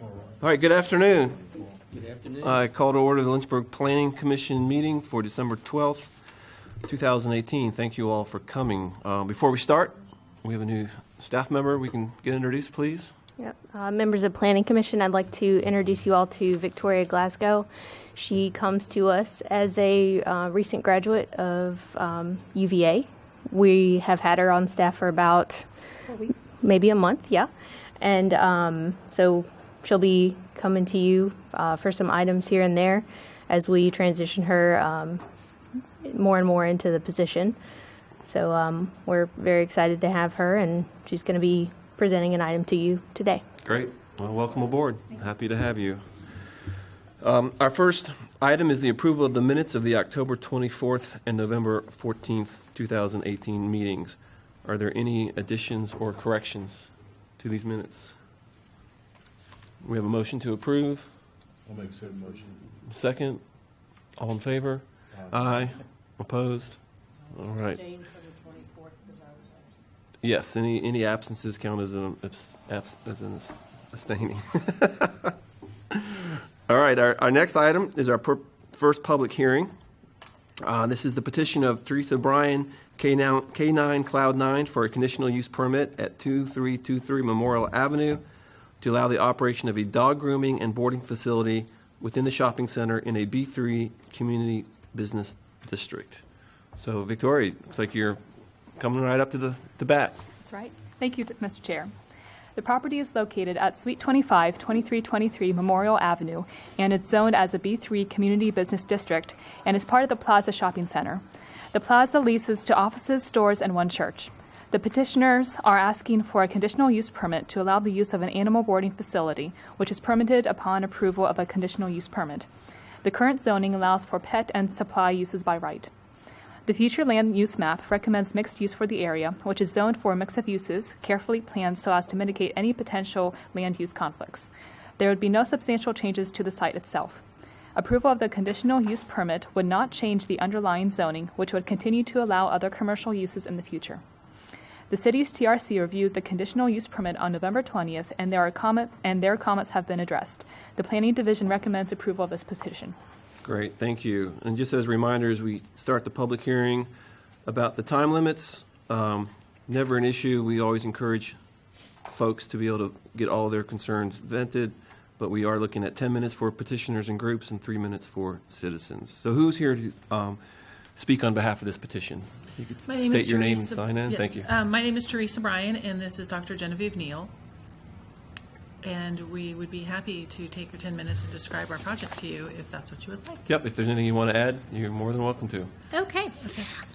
All right, good afternoon. Good afternoon. I call to order the Lynchburg Planning Commission meeting for December 12th, 2018. Thank you all for coming. Before we start, we have a new staff member. We can get introduced, please. Yep. Members of Planning Commission, I'd like to introduce you all to Victoria Glasgow. She comes to us as a recent graduate of UVA. We have had her on staff for about 4 weeks, maybe a month, yeah. And so she'll be coming to you for some items here and there as we transition her more and more into the position. So we're very excited to have her, and she's going to be presenting an item to you today. Great. Well, welcome aboard. Happy to have you. Our first item is the approval of the minutes of the October 24th and November 14th, 2018 meetings. Are there any additions or corrections to these minutes? We have a motion to approve. I'll make said motion. Second. All in favor? Aye. Opposed? All right. Yes, any absences count as an abstaining. All right, our next item is our first public hearing. This is the petition of Teresa Bryan, K9 Cloud 9, for a conditional use permit at 2323 Memorial Avenue to allow the operation of a dog grooming and boarding facility within the shopping center in a B3 community business district. So, Victoria, looks like you're coming right up to the bat. That's right. Thank you, Mr. Chair. The property is located at Suite 25, 2323 Memorial Avenue, and it's zoned as a B3 Community Business District and is part of the Plaza Shopping Center. The plaza leases to offices, stores, and one church. The petitioners are asking for a conditional use permit to allow the use of an animal boarding facility, which is permitted upon approval of a conditional use permit. The current zoning allows for pet and supply uses by right. The future land use map recommends mixed use for the area, which is zoned for a mix of uses, carefully planned so as to mitigate any potential land use conflicts. There would be no substantial changes to the site itself. Approval of the conditional use permit would not change the underlying zoning, which would continue to allow other commercial uses in the future. The city's TRC reviewed the conditional use permit on November 20th, and their comments have been addressed. The Planning Division recommends approval of this petition. Great, thank you. And just as reminders, we start the public hearing about the time limits. Never an issue. We always encourage folks to be able to get all of their concerns vented, but we are looking at 10 minutes for petitioners and groups and 3 minutes for citizens. So who's here to speak on behalf of this petition? If you could state your name and sign in. Yes. Thank you. My name is Teresa Bryan, and this is Dr. Genevieve Neal. And we would be happy to take your 10 minutes to describe our project to you if that's what you would like. Yep, if there's anything you want to add, you're more than welcome to. Okay.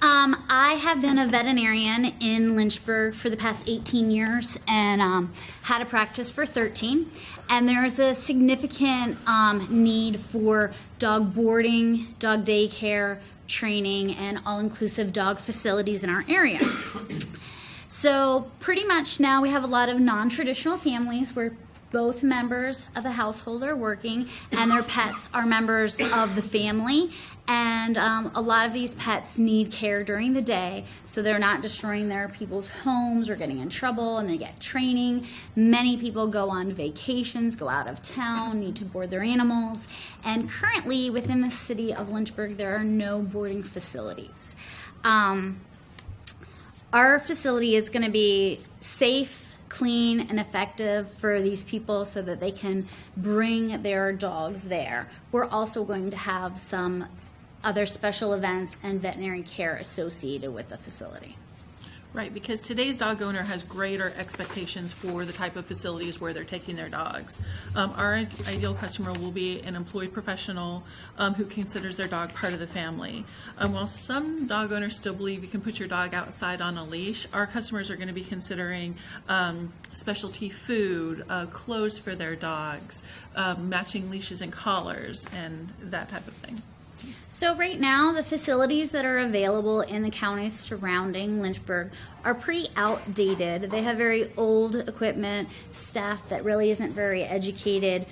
I have been a veterinarian in Lynchburg for the past 18 years and had a practice for 13. And there's a significant need for dog boarding, dog daycare, training, and all-inclusive dog facilities in our area. So pretty much now we have a lot of non-traditional families where both members of the household are working and their pets are members of the family. And a lot of these pets need care during the day, so they're not destroying their people's homes or getting in trouble, and they get training. Many people go on vacations, go out of town, need to board their animals. And currently within the city of Lynchburg, there are no boarding facilities. Our facility is going to be safe, clean, and effective for these people so that they can bring their dogs there. We're also going to have some other special events and veterinary care associated with the facility. Right, because today's dog owner has greater expectations for the type of facilities where they're taking their dogs. Our ideal customer will be an employed professional who considers their dog part of the family. While some dog owners still believe you can put your dog outside on a leash, our customers are going to be considering specialty food, clothes for their dogs, matching leashes and collars, and that type of thing. So right now, the facilities that are available in the counties surrounding Lynchburg are pretty outdated. They have very old equipment, staff that really isn't very educated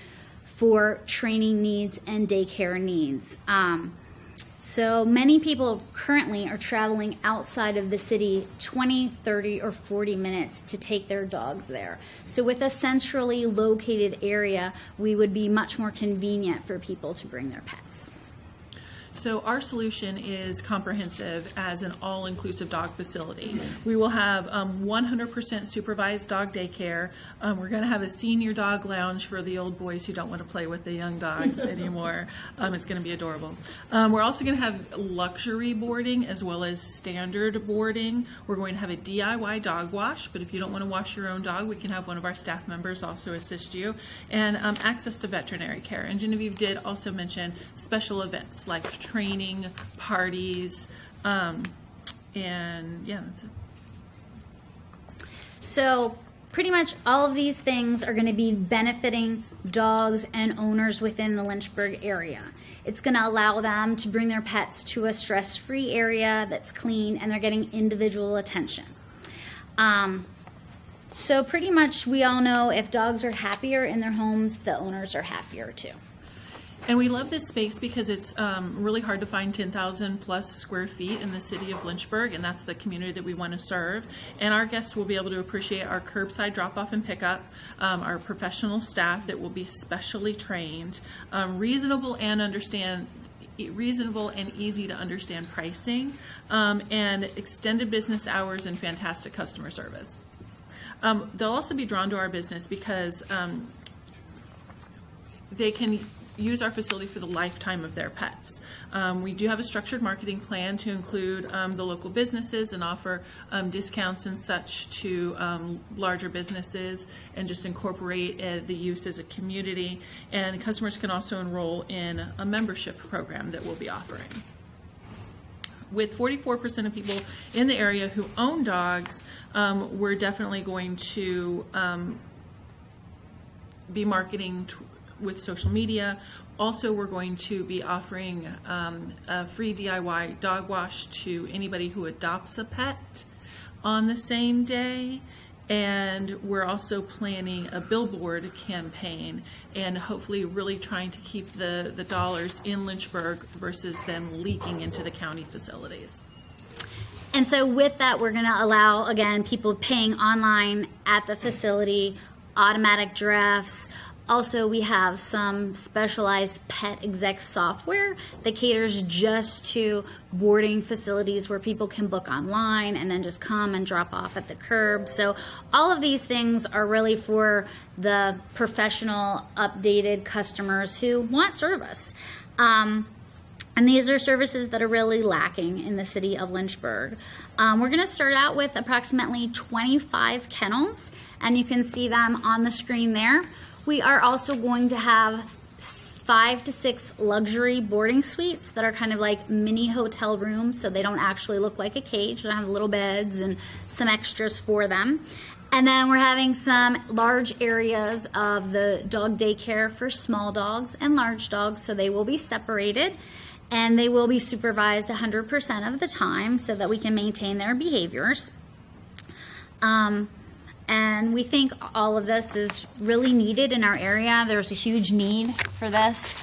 for training needs and daycare needs. So many people currently are traveling outside of the city 20, 30, or 40 minutes to take their dogs there. So with a centrally located area, we would be much more convenient for people to bring their pets. So our solution is comprehensive as an all-inclusive dog facility. We will have 100% supervised dog daycare. We're going to have a senior dog lounge for the old boys who don't want to play with the young dogs anymore. It's going to be adorable. We're also going to have luxury boarding as well as standard boarding. We're going to have a DIY dog wash, but if you don't want to wash your own dog, we can have one of our staff members also assist you. And access to veterinary care. And Genevieve did also mention special events like training, parties, and yeah, that's it. So pretty much all of these things are going to be benefiting dogs and owners within the Lynchburg area. It's going to allow them to bring their pets to a stress-free area that's clean, and they're getting individual attention. So pretty much we all know if dogs are happier in their homes, the owners are happier too. And we love this space because it's really hard to find 10,000 plus square feet in the city of Lynchburg, and that's the community that we want to serve. And our guests will be able to appreciate our curbside drop-off and pickup, our professional staff that will be specially trained, reasonable and easy to understand pricing, and extended business hours and fantastic customer service. They'll also be drawn to our business because they can use our facility for the lifetime of their pets. We do have a structured marketing plan to include the local businesses and offer discounts and such to larger businesses, and just incorporate the use as a community. And customers can also enroll in a membership program that we'll be offering. With 44% of people in the area who own dogs, we're definitely going to be marketing with social media. Also, we're going to be offering a free DIY dog wash to anybody who adopts a pet on the same day. And we're also planning a billboard campaign and hopefully really trying to keep the dollars in Lynchburg versus them leaking into the county facilities. And so with that, we're going to allow, again, people paying online at the facility, automatic drafts. Also, we have some specialized pet exec software that caters just to boarding facilities where people can book online and then just come and drop off at the curb. So all of these things are really for the professional, updated customers who want service. And these are services that are really lacking in the city of Lynchburg. We're going to start out with approximately 25 kennels, and you can see them on the screen there. We are also going to have 5 to 6 luxury boarding suites that are kind of like mini hotel rooms, so they don't actually look like a cage. They have little beds and some extras for them. And then we're having some large areas of the dog daycare for small dogs and large dogs, so they will be separated. And they will be supervised 100% of the time so that we can maintain their behaviors. And we think all of this is really needed in our area. There's a huge need for this.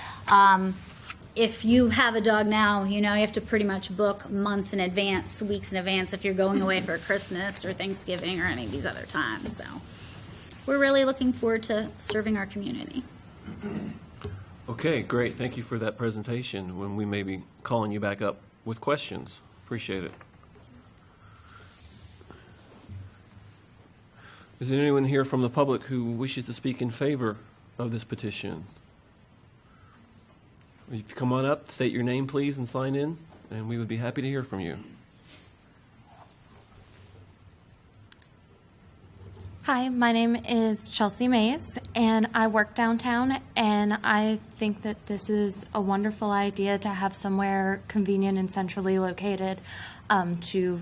If you have a dog now, you know you have to pretty much book months in advance, weeks in advance if you're going away for Christmas or Thanksgiving or any of these other times. So we're really looking forward to serving our community. Okay, great. Thank you for that presentation. When we may be calling you back up with questions. Appreciate it. Is there anyone here from the public who wishes to speak in favor of this petition? If you come on up, state your name, please, and sign in, and we would be happy to hear from you. Hi, my name is Chelsea Mays, and I work downtown, and I think that this is a wonderful idea to have somewhere convenient and centrally located to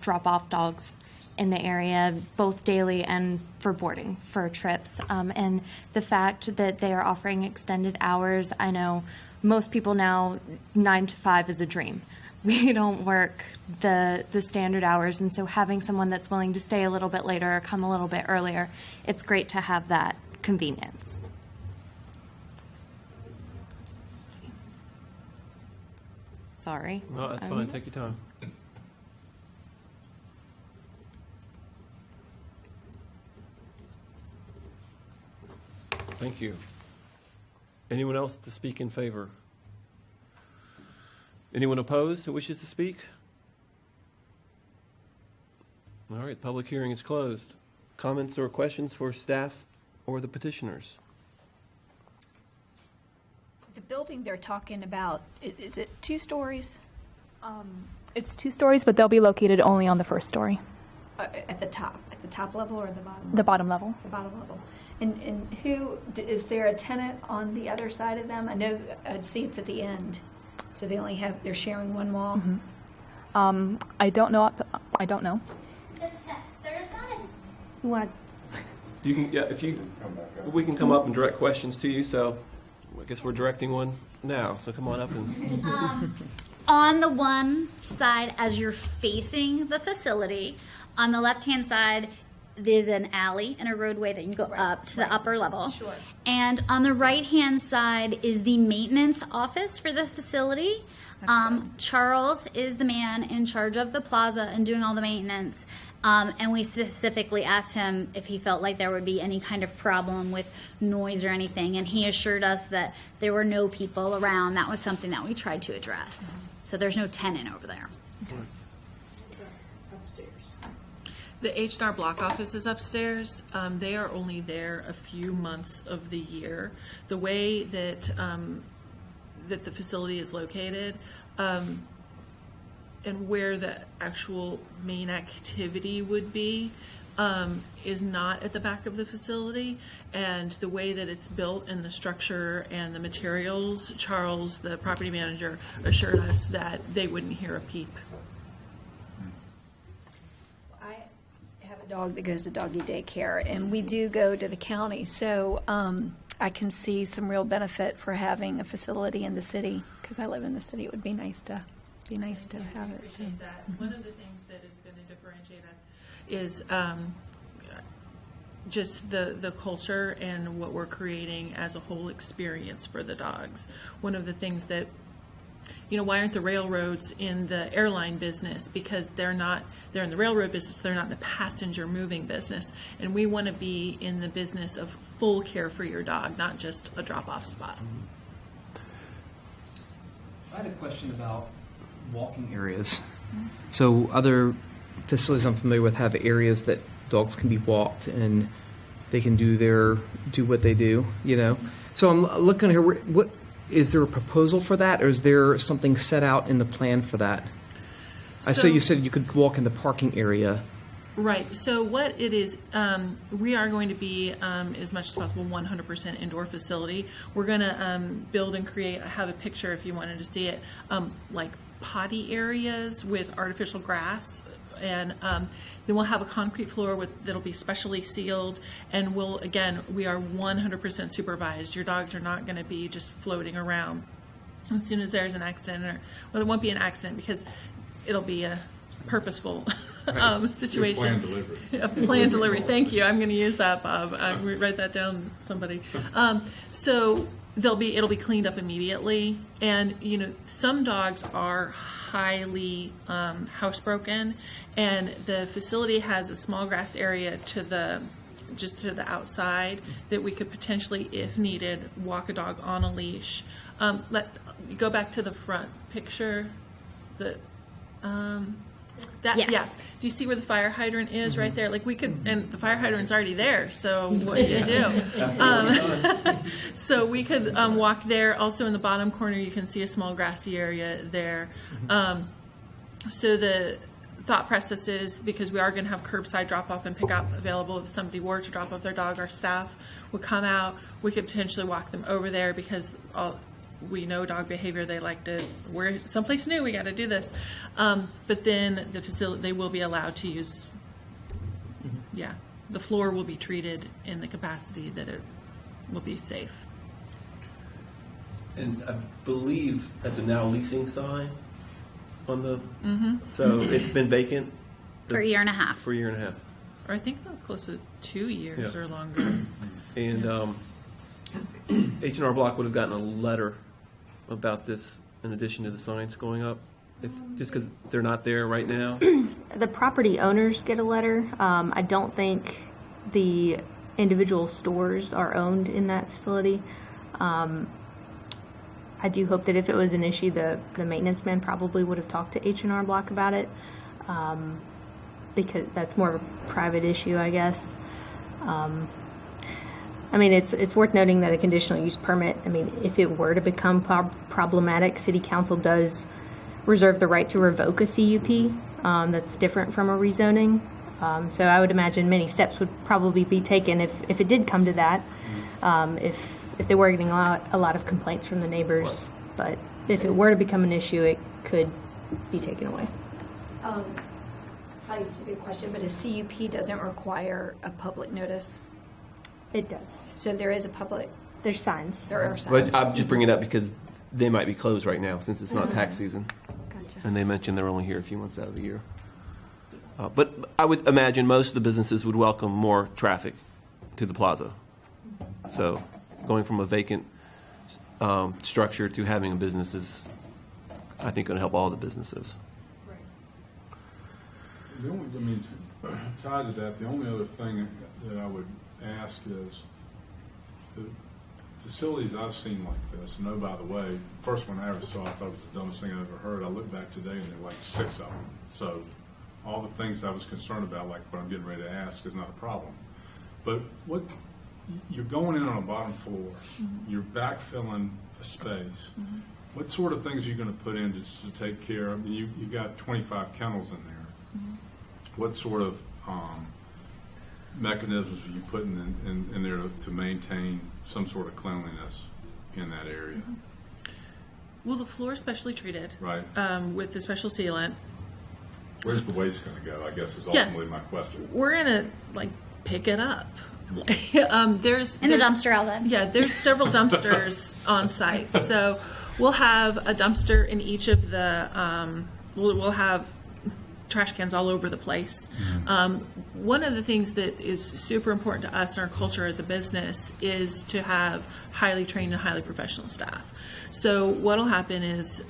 drop off dogs in the area, both daily and for boarding, for trips. And the fact that they are offering extended hours, I know most people now, 9 to 5 is a dream. We don't work the standard hours, and so having someone that's willing to stay a little bit later or come a little bit earlier, it's great to have that convenience. Sorry. No, that's fine. Take your time. Thank you. Anyone else to speak in favor? Anyone opposed who wishes to speak? All right, public hearing is closed. Comments or questions for staff or the petitioners? The building they're talking about, is it 2 stories? It's 2 stories, but they'll be located only on the first story, At the top level or the bottom? the bottom level. The bottom level. And who, is there a tenant on the other side of them? I know, I'd see it's at the end, so they're sharing one wall? I don't know. I don't know. There's not a You want You can, yeah, we can come up and direct questions to you, so I guess we're directing one now, so come on up and. on the one side as you're facing the facility, on the left-hand side, there's an alley and a roadway that you can go up to the upper level. Sure. And on the right-hand side is the maintenance office for the facility. Charles is the man in charge of the plaza and doing all the maintenance. And we specifically asked him if he felt like there would be any kind of problem with noise or anything. And he assured us that there were no people around. That was something that we tried to address. So there's no tenant over there. The H&R Block office is upstairs. They are only there a few months of the year. The way that that the facility is located and where the actual main activity would be is not at the back of the facility. And the way that it's built and the structure and the materials, Charles, the property manager, assured us that they wouldn't hear a peep. I have a dog that goes to doggy daycare, and we do go to the county, so I can see some real benefit for having a facility in the city, because I live in the city. It would be nice to have it. Appreciate that. One of the things that is going to differentiate us is just the culture and what we're creating as a whole experience for the dogs. One of the things that, why aren't the railroads in the airline business? Because they're in the railroad business, they're not in the passenger moving business. And we want to be in the business of full care for your dog, not just a drop-off spot. I had a question about walking areas. So other facilities I'm familiar with have areas that dogs can be walked and they can do what they do, So I'm looking here, what is there a proposal for that, or is there something set out in the plan for that? I saw you said you could walk in the parking area. Right. So what it is, we are going to be, as much as possible, 100% indoor facility. We're going to build and create, I have a picture if you wanted to see it, like potty areas with artificial grass. And then we'll have a concrete floor that'll be specially sealed. And we are 100% supervised. Your dogs are not going to be just floating around. As soon as there's an accident, it won't be an accident because it'll be a purposeful situation. Planned delivery. Thank you. I'm going to use that, Bob. Write that down, somebody. So it'll be cleaned up immediately. And some dogs are highly housebroken, and the facility has a small grass area to the outside that we could potentially, if needed, walk a dog on a leash. Go back to the front picture. Yes. Yeah. Do you see where the fire hydrant is right there? Like we could, and the fire hydrant's already there. So what do you do? So we could walk there. Also in the bottom corner, you can see a small grassy area there. So the thought process is, because we are going to have curbside drop-off and pick-up available if somebody were to drop off their dog, our staff would come out. We could potentially walk them over there because we know dog behavior. They like to, we're someplace new, we got to do this. But then the facility, they will be allowed to use, the floor will be treated in the capacity that it will be safe. And I believe at the now leasing sign on the, so it's been vacant For a year and a half. for a year and a half. Or I think about close to 2 years or longer. And H&R Block would have gotten a letter about this in addition to the signs going up? Just because they're not there right now? The property owners get a letter. I don't think the individual stores are owned in that facility. I do hope that if it was an issue, the maintenance man probably would have talked to H&R Block about it, because that's more of a private issue, I guess. I mean, it's worth noting that a conditional use permit, I mean, if it were to become problematic, City Council does reserve the right to revoke a CUP. That's different from a rezoning. So I would imagine many steps would probably be taken if it did come to that, if they were getting a lot of complaints from the neighbors. But if it were to become an issue, it could be taken away. Probably a stupid question, but a CUP doesn't require a public notice. It does. So there is a public, There's signs. there are signs. But I'm just bringing it up because they might be closed right now since it's not tax season. Gotcha. And they mentioned they're only here a few months out of the year. But I would imagine most of the businesses would welcome more traffic to the plaza. So going from a vacant structure to having a business is, I think, going to help all the businesses. The only, I mean, tied to that, the only other thing that I would ask is the facilities I've seen like this, and oh, by the way, first one I ever saw, I thought it was the dumbest thing I ever heard. I looked back today and there were like 6 of them. So all the things I was concerned about, like what I'm getting ready to ask, is not a problem. But what you're going in on a bottom floor, you're backfilling a space. What sort of things are you going to put in to take care of? I mean, you've got 25 kennels in there. What sort of mechanisms are you putting in there to maintain some sort of cleanliness in that area? Well, the floor is specially treated. Right. With the special sealant. Where's the waste going to go, I guess, is ultimately my question. We're going to, pick it up. There's In the dumpster outlet. Yeah, there's several dumpsters on site. So we'll have a dumpster in each of the, we'll have trash cans all over the place. One of the things that is super important to us in our culture as a business is to have highly trained and highly professional staff. So what'll happen is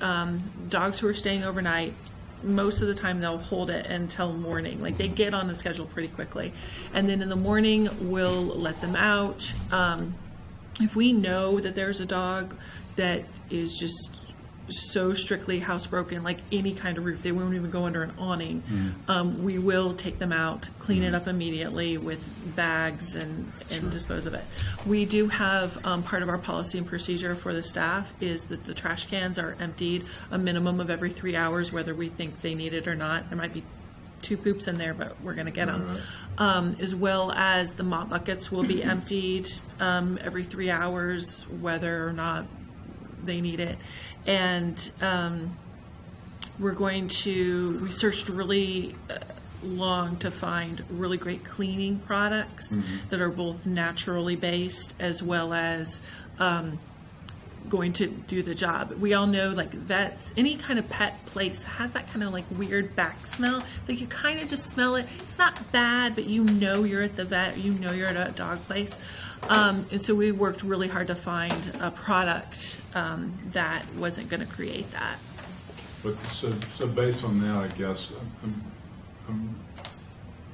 dogs who are staying overnight, most of the time they'll hold it until morning. Like, they get on the schedule pretty quickly. And then in the morning, we'll let them out. If we know that there's a dog that is just so strictly housebroken, like any kind of roof, they won't even go under an awning, we will take them out, clean it up immediately with bags and dispose of it. We do have part of our policy and procedure for the staff is that the trash cans are emptied a minimum of every 3 hours, whether we think they need it or not. There might be 2 poops in there, but we're going to get them. As well as the mop buckets will be emptied every 3 hours, whether or not they need it. And we searched really long to find really great cleaning products that are both naturally based as well as going to do the job. We all know, like, vets, any kind of pet place has that kind of like weird back smell. It's like you kind of just smell it. It's not bad, but you know you're at the vet, you know you're at a dog place. And so we worked really hard to find a product that wasn't going to create that. But so based on that, I guess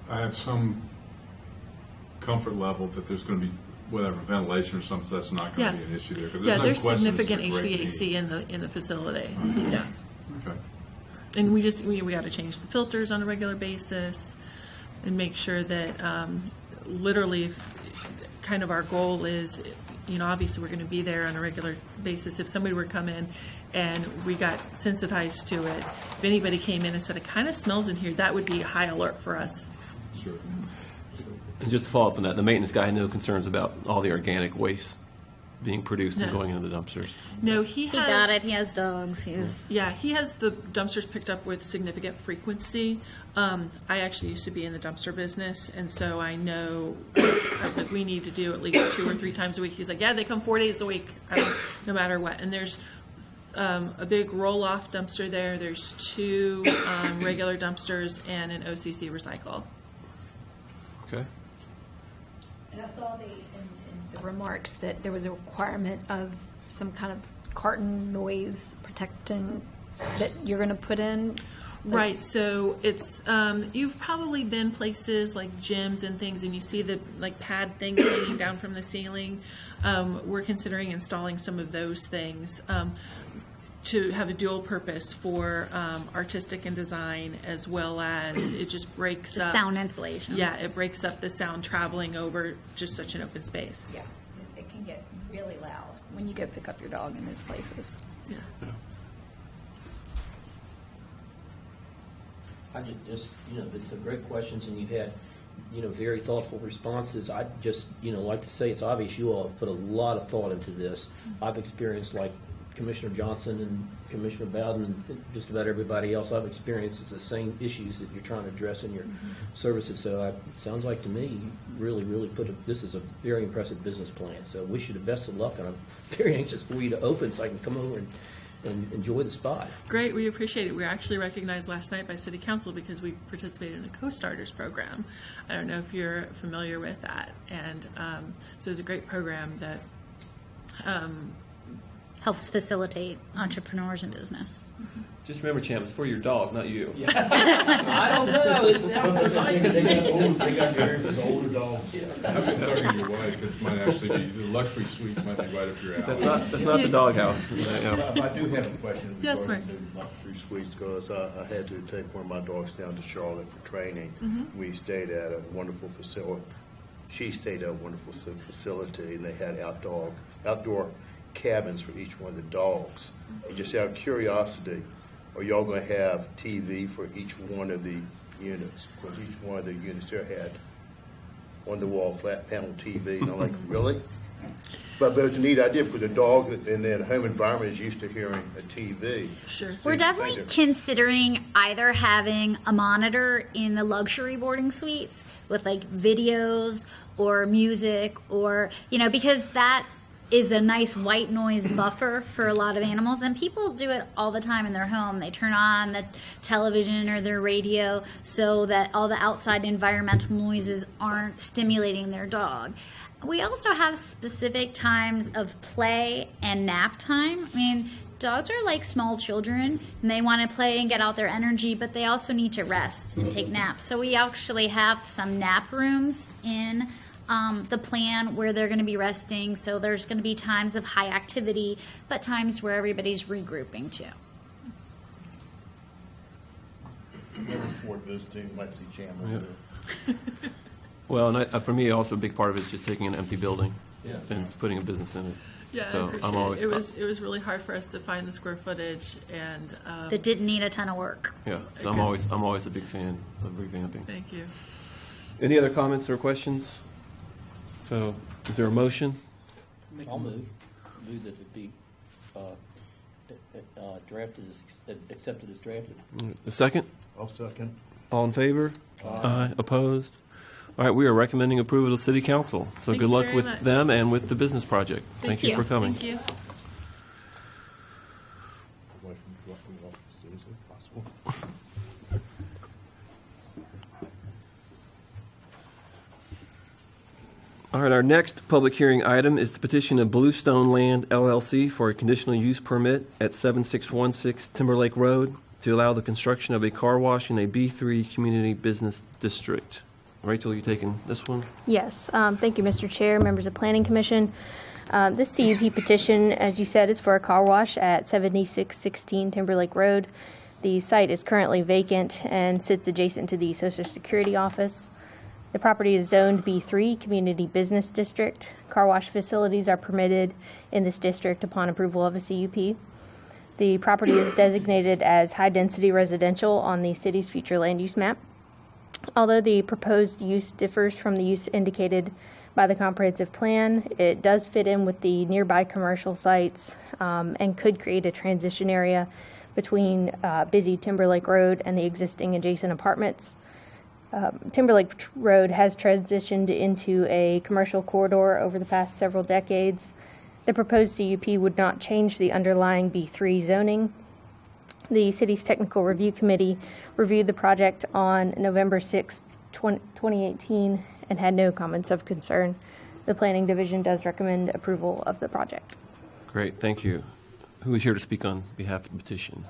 I have some comfort level that there's going to be whatever ventilation or something, so that's not going to be an issue there. 'Cause no There's question this is a significant great HVAC need. in the facility. Yeah, Okay. and we got to change the filters on a regular basis and make sure that literally, kind of our goal is, obviously we're going to be there on a regular basis. If somebody were to come in and we got sensitized to it, if anybody came in and said it kind of smells in here, that would be a high alert for us. Sure. And just to follow up on that, the maintenance guy had no concerns about all the organic waste being produced and No. going into the dumpsters. No, he has. He got it. He has dogs. He has the dumpsters picked up with significant frequency. I actually used to be in the dumpster business, and so I know. I was like, we need to do at least 2 or 3 times a week. He's like, yeah, they come 4 days a week, no matter what. And there's a big roll-off dumpster there. There's 2 regular dumpsters and an OCC recycle. Okay. And I saw in the remarks that there was a requirement of some kind of carton noise protecting that you're going to put in? Right, so it's, you've probably been places like gyms and things, and you see the like pad things hanging down from the ceiling. We're considering installing some of those things to have a dual purpose for artistic and design, as well as it just breaks The up sound insulation. Yeah, it breaks up the sound traveling over just such an open space. Yeah, it can get really loud when you go pick up your dog in those places. Yeah. I just, it's some great questions, and you've had, very thoughtful responses. I just, like to say it's obvious you all have put a lot of thought into this. I've experienced, like Commissioner Johnson and Commissioner Bowden and just about everybody else, I've experienced the same issues that you're trying to address in your services. So it sounds like to me you really, really this is a very impressive business plan. So wish you the best of luck, and I'm very anxious for you to open so I can come over and enjoy the spot. Great, we appreciate it. We were actually recognized last night by City Council because we participated in the Co-Starters program. I don't know if you're familiar with that. And so it's a great program that Helps facilitate entrepreneurs in business. Just remember, Champ, it's for your dog, not you. I don't know. It sounds so nice. They got married to older dogs. I've been talking to your wife, this might actually be, the luxury suites might be right up your alley. That's not the doghouse. I do have a question. Yes, regarding Mark. the luxury suites, because I had to take one of my dogs down to Charlotte for training. We stayed at a wonderful facility. She stayed at a wonderful facility, and they had outdoor cabins for each one of the dogs. And just out of curiosity, are y'all going to have TV for each one of the units? Because each one of the units there had on-the-wall flat panel TV. And I'm like, really? But it's a neat idea, because the dog in the home environment is used to hearing a TV. Sure. We're definitely considering either having a monitor in the luxury boarding suites with like videos or music, or, because that is a nice white noise buffer for a lot of animals, and people do it all the time in their home. They turn on the television or their radio so that all the outside environmental noises aren't stimulating their dog. We also have specific times of play and nap time. I mean, dogs are like small children, and they want to play and get out their energy, but they also need to rest and take naps. So we actually have some nap rooms in the plan where they're going to be resting. So there's going to be times of high activity, but times where everybody's regrouping too. Looking forward to visiting, might see Chandler. Yeah. Well, and for me, also a big part of it is just taking an empty building Yeah. and putting a business in it. Yeah, So I appreciate I'm always- it was really hard for us to find the square footage, and That didn't need a ton of work. Yeah, so I'm always a big fan of revamping. thank you. Any other comments or questions? So, is there a motion? I'll move that it be drafted accepted as drafted. A second? I'll second. All in favor? Aye. Opposed? All right, we are recommending approval to City Council. So Thank good you luck very with much. them and with the business project. Thank you for coming. Thank you. Wife will drop me off as soon as possible. All right, our next public hearing item is the petition of Bluestone Land LLC for a conditional use permit at 7616 Timberlake Road to allow the construction of a car wash in a B3 community business district. Rachel, you taking this one? Yes, thank you, Mr. Chair, members of Planning Commission. This CUP petition, as you said, is for a car wash at 7616 Timberlake Road. The site is currently vacant and sits adjacent to the Social Security office. The property is zoned B3 Community Business District. Car wash facilities are permitted in this district upon approval of a CUP. The property is designated as high-density residential on the city's future land use map. Although the proposed use differs from the use indicated by the comprehensive plan, it does fit in with the nearby commercial sites and could create a transition area between busy Timberlake Road and the existing adjacent apartments. Timberlake Road has transitioned into a commercial corridor over the past several decades. The proposed CUP would not change the underlying B3 zoning. The city's technical review committee reviewed the project on November 6, 2018, and had no comments of concern. The planning division does recommend approval of the project. Great, thank you. Who is here to speak on behalf of the petition?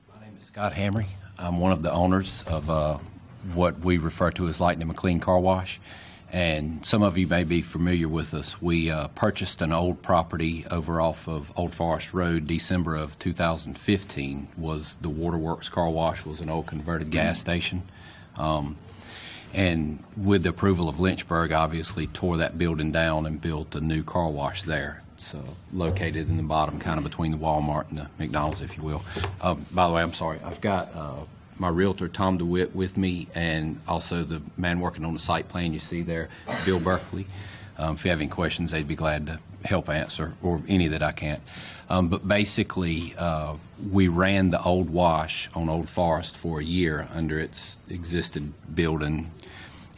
My name is Scott Hamry. I'm one of the owners of what we refer to as Lightning McLean Car Wash. And some of you may be familiar with us. We purchased an old property over off of Old Forest Road. December of 2015 was the Waterworks Car Wash, was an old converted gas station. And with the approval of Lynchburg, obviously tore that building down and built a new car wash there. It's located in the bottom, kind of between the Walmart and the McDonald's, if you will. By the way, I'm sorry. I've got my realtor, Tom DeWitt, with me, and also the man working on the site plan you see there, Bill Berkeley. If you have any questions, they'd be glad to help answer, or any that I can't. But basically, we ran the old wash on Old Forest for a year under its existing building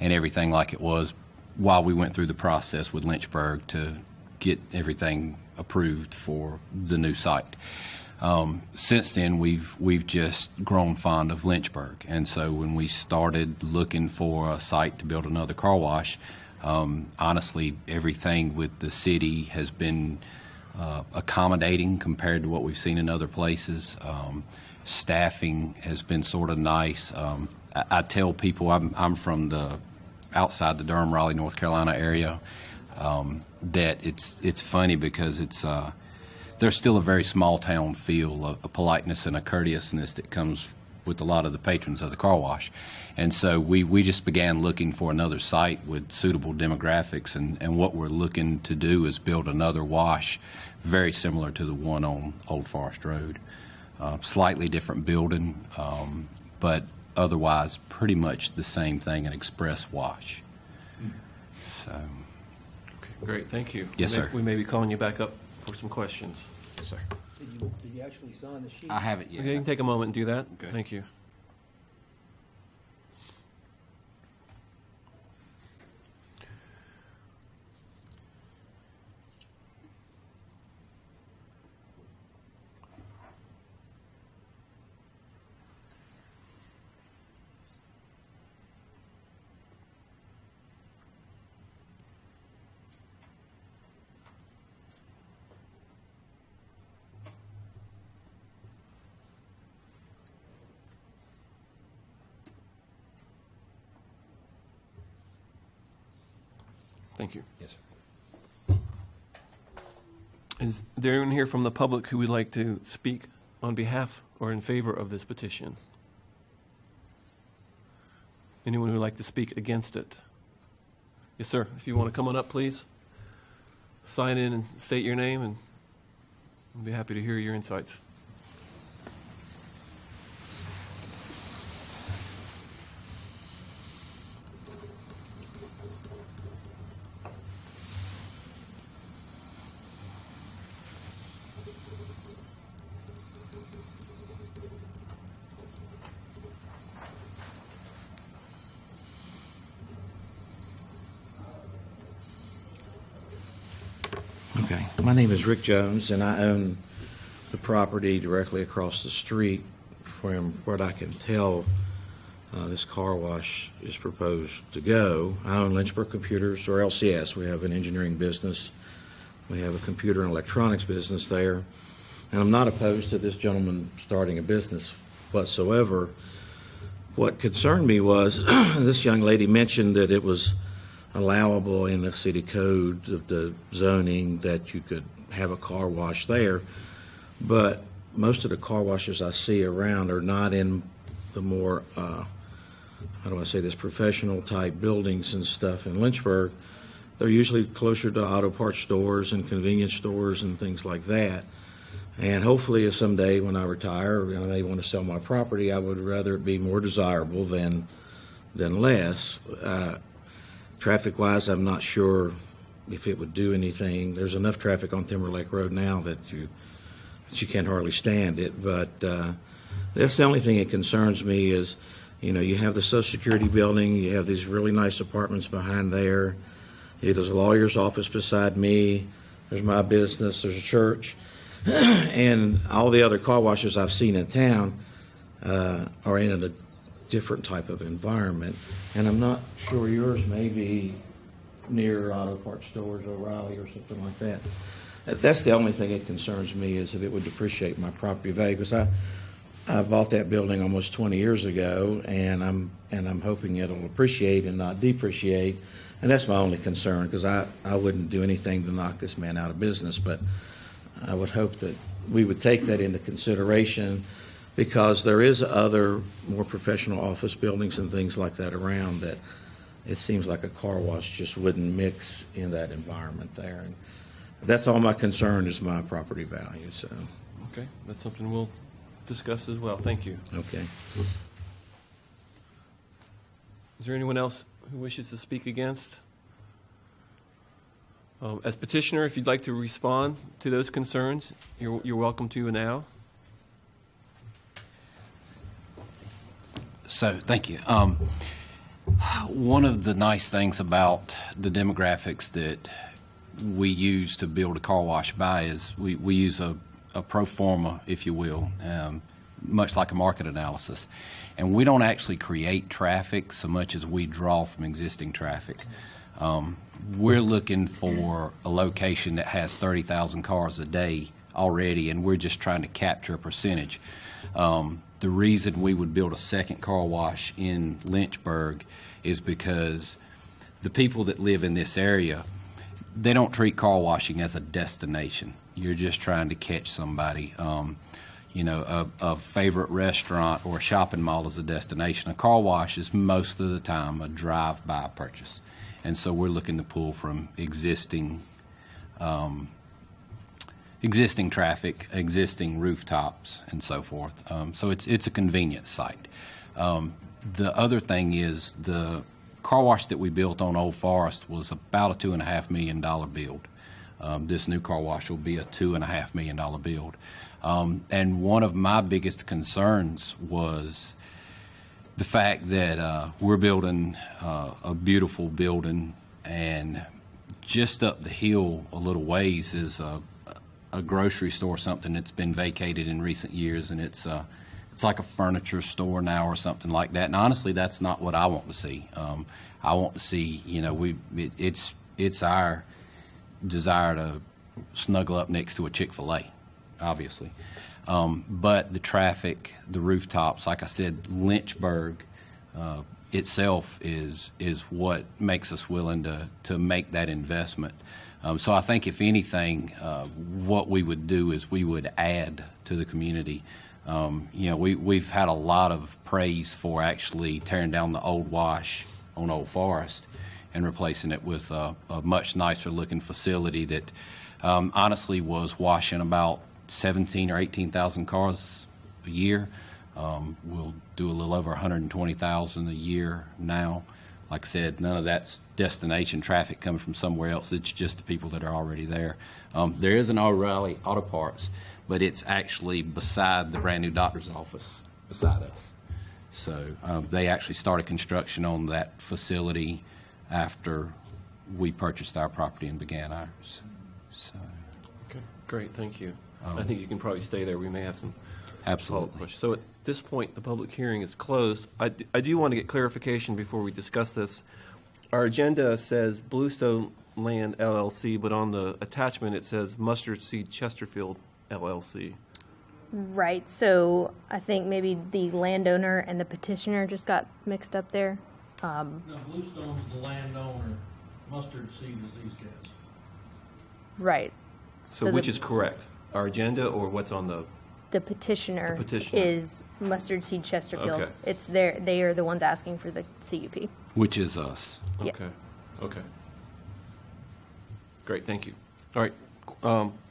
and everything like it was while we went through the process with Lynchburg to get everything approved for the new site. Since then, we've just grown fond of Lynchburg, and so when we started looking for a site to build another car wash, honestly, everything with the city has been accommodating compared to what we've seen in other places. Staffing has been sort of nice. I tell people I'm from the outside the Durham, Raleigh, North Carolina area. That it's funny because there's still a very small town feel, a politeness and a courteousness that comes with a lot of the patrons of the car wash. And so we just began looking for another site with suitable demographics, and what we're looking to do is build another wash very similar to the one on Old Forest Road. Slightly different building, but otherwise pretty much the same thing, an express wash. So. Okay, great, thank you. Yes, sir. We may be calling you back up for some questions. Yes, sir. Did you actually sign the sheet? I haven't yet. Okay, you can take a moment and do that. Okay. Thank you. Thank you. Yes, sir. Is there anyone here from the public who would like to speak on behalf or in favor of this petition? Anyone who would like to speak against it? Yes, sir. If you want to come on up, please. Sign in and state your name, and I'll be happy to hear your insights. Okay. My name is Rick Jones, and I own the property directly across the street from what I can tell this car wash is proposed to go. I own Lynchburg Computers, or LCS. We have an engineering business. We have a computer and electronics business there. And I'm not opposed to this gentleman starting a business whatsoever. What concerned me was this young lady mentioned that it was allowable in the city code of the zoning that you could have a car wash there, but most of the car washes I see around are not in the more, how do I say this, professional type buildings and stuff in Lynchburg. They're usually closer to auto parts stores and convenience stores and things like that. And hopefully someday when I retire and I may want to sell my property, I would rather it be more desirable than less. Traffic-wise, I'm not sure if it would do anything. There's enough traffic on Timberlake Road now that you can't hardly stand it. But that's the only thing that concerns me is, you know, you have the Social Security building, you have these really nice apartments behind there. There's a lawyer's office beside me. There's my business. There's a church. And all the other car washes I've seen in town are in a different type of environment. And I'm not sure yours may be near auto parts stores, O'Reilly or something like that. That's the only thing that concerns me, is that it would depreciate my property value, because I bought that building almost 20 years ago, and I'm hoping it'll appreciate and not depreciate. And that's my only concern, because I wouldn't do anything to knock this man out of business, but I would hope that we would take that into consideration, because there is other more professional office buildings and things like that around that it seems like a car wash just wouldn't mix in that environment there. And that's all my concern, is my property value. So. Okay, that's something we'll discuss as well. Thank you. Okay. Is there anyone else who wishes to speak against? As petitioner, if you'd like to respond to those concerns, you're welcome to now. So, thank you. One of the nice things about the demographics that we use to build a car wash by is we use a pro forma, if you will, much like a market analysis. And we don't actually create traffic so much as we draw from existing traffic. We're looking for a location that has 30,000 cars a day already, and we're just trying to capture a percentage. The reason we would build a second car wash in Lynchburg is because the people that live in this area, they don't treat car washing as a destination. You're just trying to catch somebody. A favorite restaurant or a shopping mall is a destination. A car wash is most of the time a drive-by purchase. And so we're looking to pull from existing traffic, existing rooftops, and so forth. So it's a convenient site. The other thing is the car wash that we built on Old Forest was about a $2.5 million build. This new car wash will be a $2.5 million build. And one of my biggest concerns was the fact that we're building a beautiful building, and just up the hill a little ways is a grocery store, something that's been vacated in recent years, and it's like a furniture store now or something like that. And honestly, that's not what I want to see. I want to see, it's our desire to snuggle up next to a Chick-fil-A, obviously. But the traffic, the rooftops, like I said, Lynchburg itself is what makes us willing to make that investment. So I think if anything, what we would do is we would add to the community. We've had a lot of praise for actually tearing down the old wash on Old Forest and replacing it with a much nicer looking facility that honestly was washing about 17 or 18,000 cars a year. We'll do a little over 120,000 a year now. Like I said, none of that's destination traffic coming from somewhere else. It's just the people that are already there. There is an O'Reilly Auto Parts, but it's actually beside the brand new doctor's office beside us. So they actually started construction on that facility after we purchased our property and began ours. So. Okay, great, thank you. I think you can probably stay there. We may have some Absolutely. questions. So at this point, the public hearing is closed. I do want to get clarification before we discuss this. Our agenda says Bluestone Land LLC, but on the attachment it says Mustard Seed Chesterfield LLC. Right, so I think maybe the landowner and the petitioner just got mixed up there. No, Bluestone's the landowner, Mustard Seed is these guys. Right. So which is correct? Our agenda or what's on the... The petitioner, is Mustard Seed Chesterfield. Okay. It's they are the ones asking for the CUP. Which is us. Yes. Okay. Great, thank you. All right,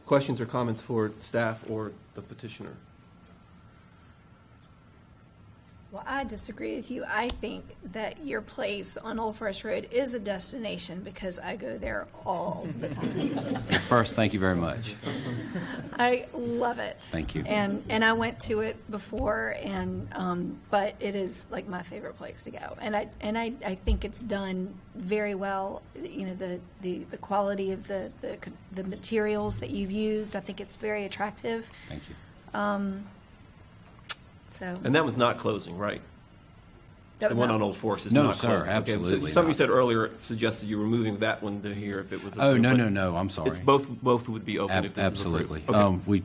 questions or comments for staff or the petitioner? Well, I disagree with you. I think that your place on Old Forest Road is a destination because I go there all the time. First, thank you very much. I love it. Thank you. And I went to it before, but it is like my favorite place to go. And I think it's done very well. You know, the quality of the materials that you've used, I think it's very attractive. Thank you. So. And that was not closing, right? That The was one not- on Old Forest is No, not sir, closed. Okay, so absolutely something you not. said earlier suggested you were moving that one to here if it was. Oh, approved, no, but no, no, I'm sorry. It's both would be open if this Absolutely. is approved. Okay.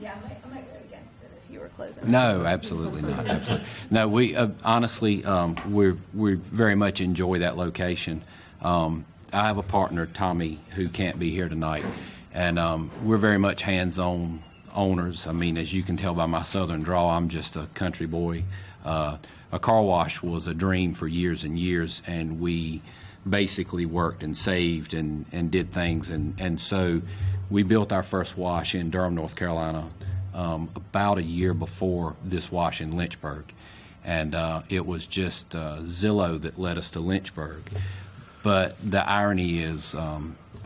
Yeah, I might go against it if you were closing. No, absolutely not. Absolutely. No, we honestly, we very much enjoy that location. I have a partner, Tommy, who can't be here tonight, and we're very much hands-on owners. I mean, as you can tell by my southern drawl, I'm just a country boy. A car wash was a dream for years and years, and we basically worked and saved and did things, and so we built our first wash in Durham, North Carolina, about a year before this wash in Lynchburg, and it was just Zillow that led us to Lynchburg. But the irony is,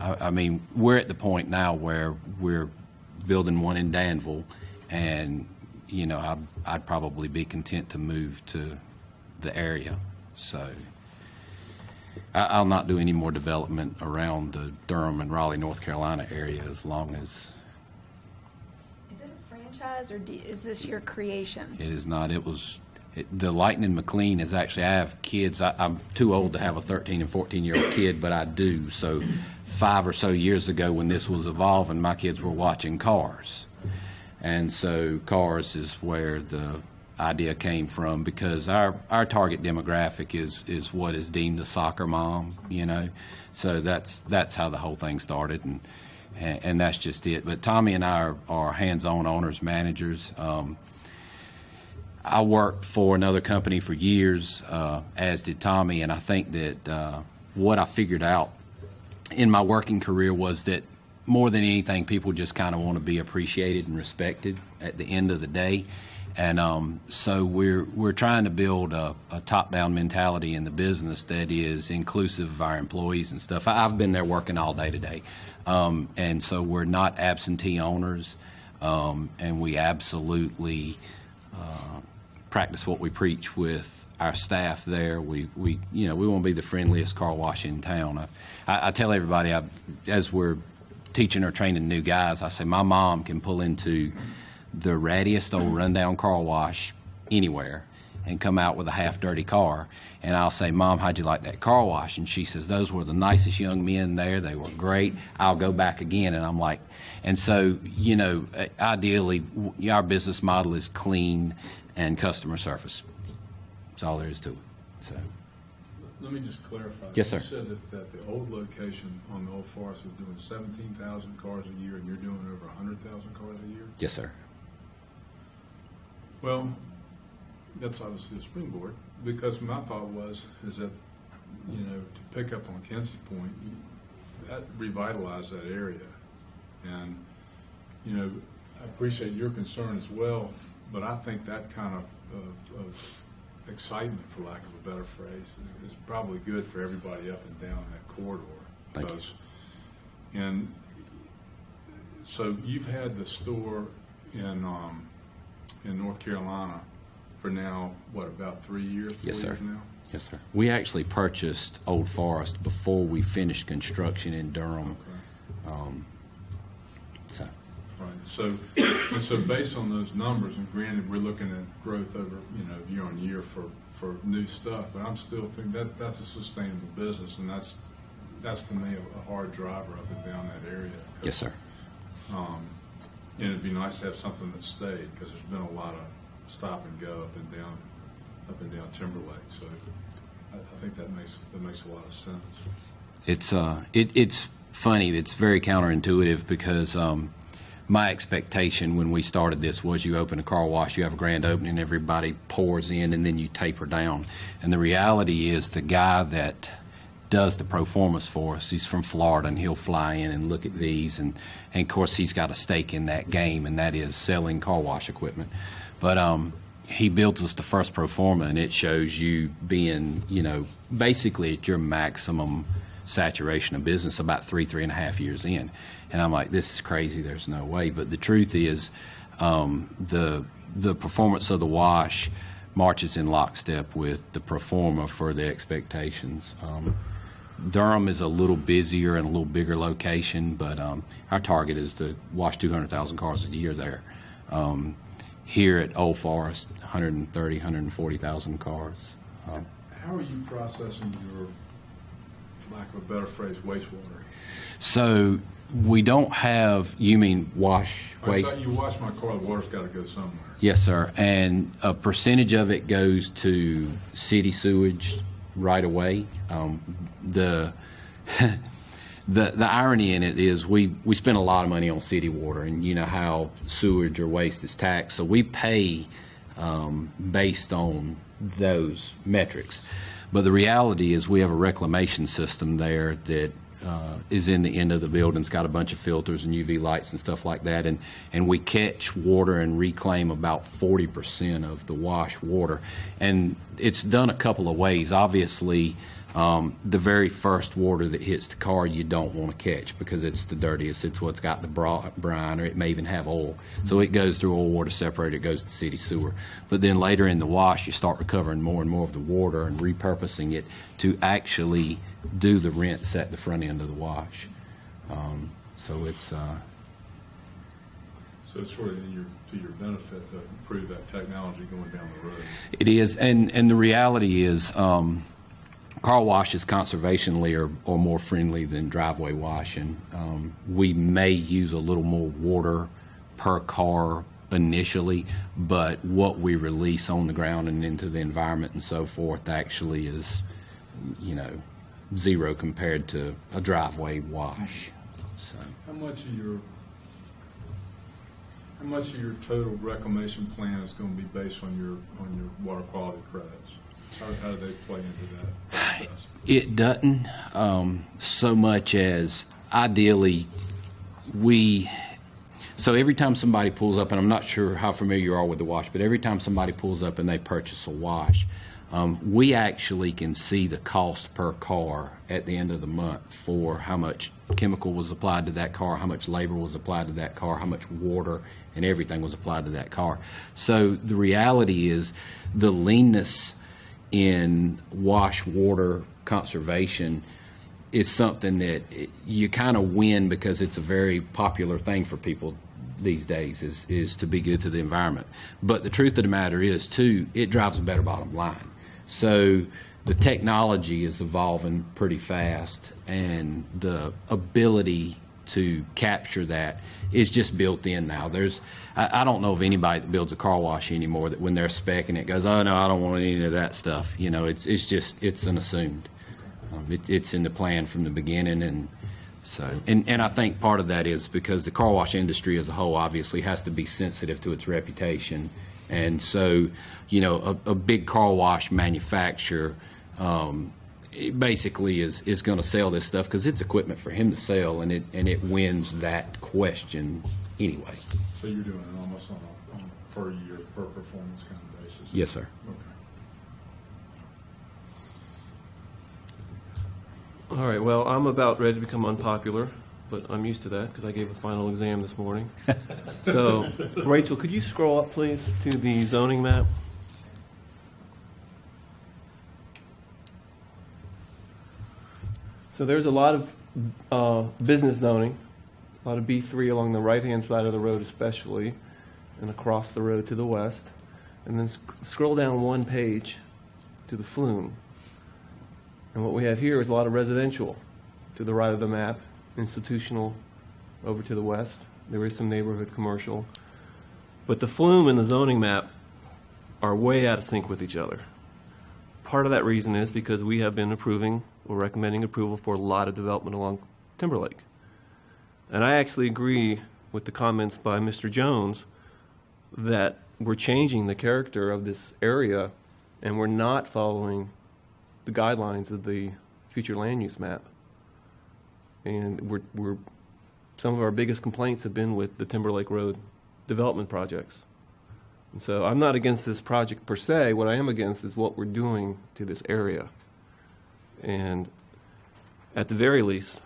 I mean, we're at the point now where we're building one in Danville, and you know, I'd probably be content to move to the area. So I'll not do any more development around the Durham and Raleigh, North Carolina area as long as Is it a franchise or is this your creation? it is not. The Lightning McLean is actually, I have kids. I'm too old to have a 13 and 14-year-old kid, but I do. So 5 or so years ago when this was evolving, my kids were watching Cars. And so Cars is where the idea came from, because our target demographic is what is deemed a soccer mom, you know. So that's how the whole thing started, and that's just it. But Tommy and I are hands-on owners, managers. I worked for another company for years, as did Tommy, and I think that what I figured out in my working career was that more than anything, people just kind of want to be appreciated and respected at the end of the day. And so we're trying to build a top-down mentality in the business that is inclusive of our employees and stuff. I've been there working all day today. And so we're not absentee owners, and we absolutely practice what we preach with our staff there. We want to be the friendliest car wash in town. I tell everybody, as we're teaching or training new guys, I say my mom can pull into the rattiest old rundown car wash anywhere and come out with a half-dirty car, and I'll say, Mom, how'd you like that car wash? And she says, those were the nicest young men there. They were great. I'll go back again. And I'm like, and so, you know, ideally, our business model is clean and customer service. That's all there is to it. So. Let me just clarify. Yes, sir. You said that the old location on the Old Forest was doing 17,000 cars a year, and you're doing over 100,000 cars a year? Yes, sir. Well, that's obviously a springboard, because my thought is that, you know, to pick up on Kenzie's point, that revitalized that area. And, you know, I appreciate your concern as well, but I think that kind of excitement, for lack of a better phrase, is probably good for everybody up and down that corridor. Thank you. And so you've had the store in North Carolina for now, what, about 3 years, 4 Yes, sir. years now? Yes, sir. We actually purchased Old Forest before we finished construction in Durham. Right. So based on those numbers, and granted, we're looking at growth over, you know, year on year for new stuff, but I'm still thinking that's a sustainable business, and that's to me a hard driver up and down that area. Yes, sir. And it'd be nice to have something that stayed, because there's been a lot of stop and go up and down Timberlake. So I think that makes a lot of sense. It's funny. It's very counterintuitive, because my expectation when we started this was you open a car wash, you have a grand opening, everybody pours in, and then you taper down. And the reality is the guy that does the pro formas for us, he's from Florida, and he'll fly in and look at these, and of course he's got a stake in that game, and that is selling car wash equipment. But he builds us the first pro forma, and it shows you being, you know, basically at your maximum saturation of business about 3.5 years in. And I'm like, this is crazy, there's no way. But the truth is, the performance of the wash marches in lockstep with the pro forma for the expectations. Durham is a little busier and a little bigger location, but our target is to wash 200,000 cars a year there. Here at Old Forest, 130,000, 140,000 cars. How are you processing your, for lack of a better phrase, wastewater? So we don't have, you mean wash waste? So you wash my car, the water's got to go somewhere. Yes, sir. And a percentage of it goes to city sewage right away. The irony in it is we spend a lot of money on city water, and you know how sewage or waste is taxed. So we pay based on those metrics. But the reality is we have a reclamation system there that is in the end of the building. It's got a bunch of filters and UV lights and stuff like that. And we catch water and reclaim about 40% of the wash water. And it's done a couple of ways. Obviously, the very first water that hits the car you don't want to catch because it's the dirtiest. It's what's got the brine, or it may even have oil. So it goes through oil water separator, it goes to city sewer. But then later in the wash, you start recovering more and more of the water and repurposing it to actually do the rinse at the front end of the wash. So it's So it's sort of to your benefit to improve that technology going down the road. It is, and the reality is car washes conservationally are more friendly than driveway washing. We may use a little more water per car initially, but what we release on the ground and into the environment and so forth actually is, zero compared to a driveway wash. So. How much of your total reclamation plan is going to be based on your water quality credits? How do they play into that process? It doesn't so much as ideally so every time somebody pulls up, and I'm not sure how familiar you are with the wash, but every time somebody pulls up and they purchase a wash, we actually can see the cost per car at the end of the month for how much chemical was applied to that car, how much labor was applied to that car, how much water and everything was applied to that car. So the reality is the leanness in wash water conservation is something that you kind of win because it's a very popular thing for people these days is to be good to the environment. But the truth of the matter is, too, it drives a better bottom line. So the technology is evolving pretty fast, and the ability to capture that is just built in now. I don't know of anybody that builds a car wash anymore that when they're speccing it goes, oh no, I don't want any of that stuff. It's an assumed. It's in the plan from the beginning, and so and I think part of that is because the car wash industry as a whole obviously has to be sensitive to its reputation, and so a big car wash manufacturer it basically is going to sell this stuff because it's equipment for him to sell, and it wins that question anyway. So you're doing it almost on a per year, per performance kind of basis? Yes, sir. Okay. All right, well, I'm about ready to become unpopular, but I'm used to that because I gave a final exam this morning. So, Rachel, could you scroll up, please, to the zoning map? So there's a lot of business zoning, a lot of B3 along the right-hand side of the road especially, and across the road to the west. And then scroll down one page to the flume. And what we have here is a lot of residential to the right of the map, institutional over to the west. There is some neighborhood commercial. But the flume and the zoning map are way out of sync with each other. Part of that reason is because we have been approving or recommending approval for a lot of development along Timberlake. And I actually agree with the comments by Mr. Jones that we're changing the character of this area and we're not following the guidelines of the future land use map. And we're some of our biggest complaints have been with the Timberlake Road development projects. And so I'm not against this project per se. What I am against is what we're doing to this area. And at the very least,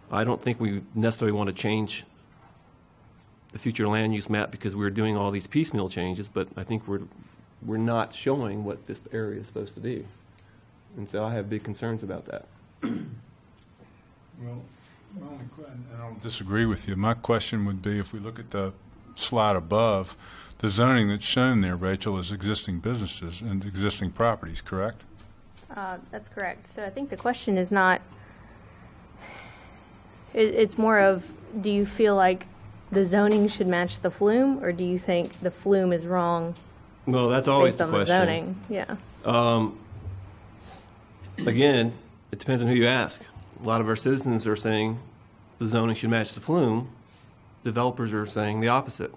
I don't think we necessarily want to change the future land use map because we're doing all these piecemeal changes, but I think we're not showing what this area is supposed to be. And so I have big concerns about that. Well, my only question, and I don't disagree with you. My question would be, if we look at the slide above, the zoning that's shown there, Rachel, is existing businesses and existing properties, correct? That's correct. So I think the question is not, it's more of, do you feel like the zoning should match the flume, or do you think the flume is wrong Well, that's always based the on the question. zoning? Yeah. Again, it depends on who you ask. A lot of our citizens are saying the zoning should match the flume. Developers are saying the opposite.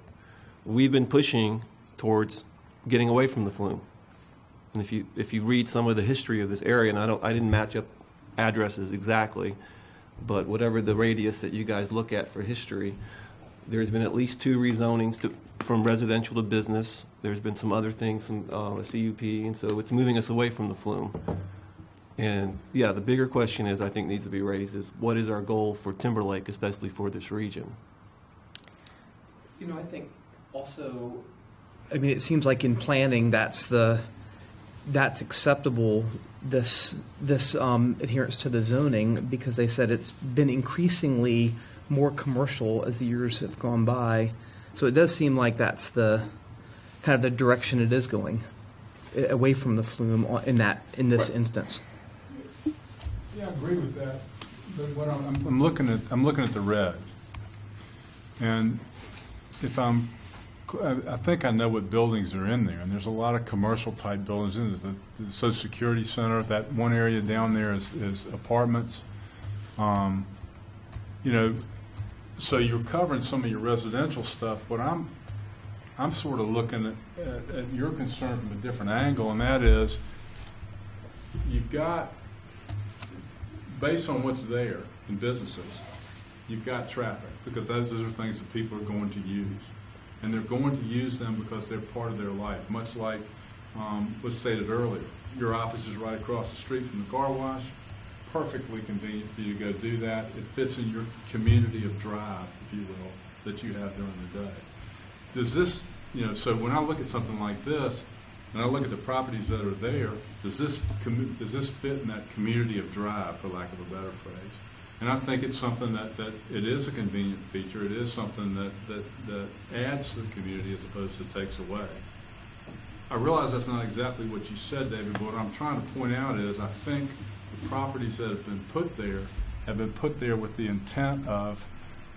We've been pushing towards getting away from the flume. And if you read some of the history of this area, and I didn't match up addresses exactly, but whatever the radius that you guys look at for history, there's been at least 2 rezonings from residential to business. There's been some other things, some a CUP, and so it's moving us away from the flume. And yeah, the bigger question I think needs to be raised is, what is our goal for Timberlake, especially for this region? I think also, it seems like in planning that's acceptable, this adherence to the zoning, because they said it's been increasingly more commercial as the years have gone by. So it does seem like that's the kind of the direction it is going, away from the flume in this instance. Yeah, I agree with that. But what I'm looking at the red, and I think I know what buildings are in there, and there's a lot of commercial type buildings in there. The Social Security Center, that one area down there is apartments. So you're covering some of your residential stuff, but I'm sort of looking at your concern from a different angle, and that is, you've got, based on what's there in businesses, you've got traffic, because those are things that people are going to use. And they're going to use them because they're part of their life, much like was stated earlier. Your office is right across the street from the car wash. Perfectly convenient for you to go do that. It fits in your community of drive, if you will, that you have during the day. Does this, so when I look at something like this, and I look at the properties that are there, does this fit in that community of drive, for lack of a better phrase? And I think it's something that it is a convenient feature. It is something that adds to the community as opposed to takes away. I realize that's not exactly what you said, David, but what I'm trying to point out is I think the properties that have been put there with the intent of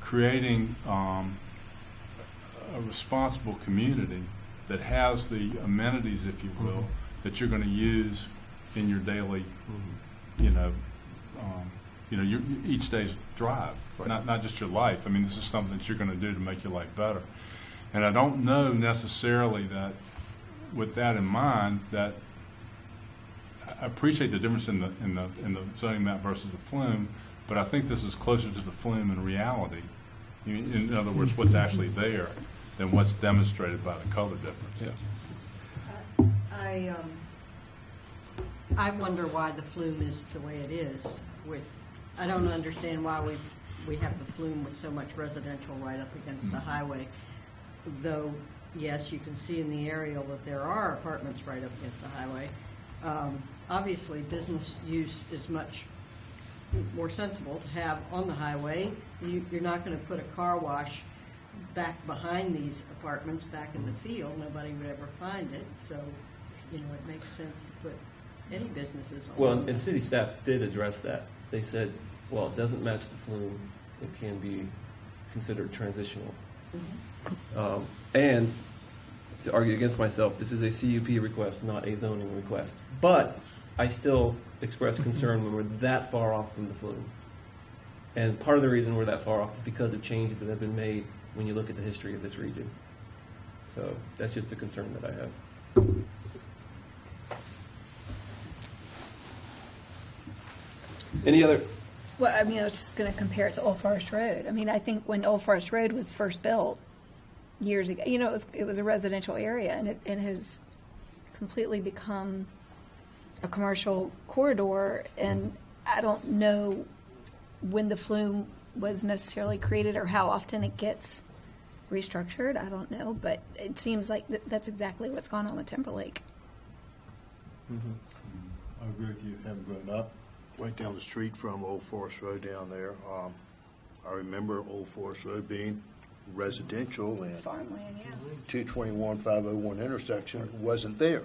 creating a responsible community that has the amenities, if you will, that you're going to use in your daily, each day's drive, not just your life. This is something that you're going to do to make your life better. And I don't know necessarily that, with that in mind, that I appreciate the difference in the zoning map versus the flume, but I think this is closer to the flume in reality. In other words, what's actually there than what's demonstrated by the color difference. Yeah. I wonder why the flume is the way it is. I don't understand why we have the flume with so much residential right up against the highway. Though, yes, you can see in the aerial that there are apartments right up against the highway. Obviously, business use is much more sensible to have on the highway. You're not going to put a car wash back behind these apartments, back in the field. Nobody would ever find it. So, it makes sense to put any businesses on. Well, and city staff did address that. They said, well, it doesn't match the flume. It can be considered transitional. Mm-hmm. And to argue against myself, this is a CUP request, not a zoning request. But I still express concern when we're that far off from the flume. And part of the reason we're that far off is because of changes that have been made when you look at the history of this region. So that's just a concern that I have. Any other? Well, I was just going to compare it to Old Forest Road. I think when Old Forest Road was first built years ago, it was a residential area, and it has completely become a commercial corridor. And I don't know when the flume was necessarily created or how often it gets restructured. I don't know, but it seems like that's exactly what's going on with Timberlake. I agree with you. Having grown up right down the street from Old Forest Road down there, I remember Old Forest Road being residential, and Farmland, yeah. 221-501 intersection wasn't there.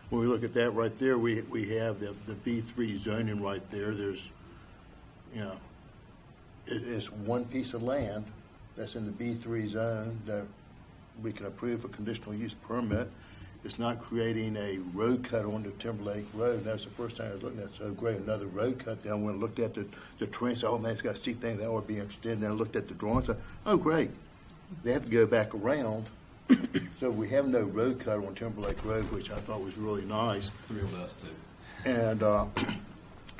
When we look at that right there, we have the B3 zoning right there. There's, it's one piece of land that's in the B3 zone that we can approve a conditional use permit. It's not creating a road cut onto Timberlake Road. That's the first time I was looking at it. So great, another road cut. Then I went and looked at the train. So, oh man, it's got a steep thing. That would be interesting. And then I looked at the drawings. Oh, great. They have to go back around. So we have no road cut on Timberlake Road, which I thought was really nice. Three of us too. And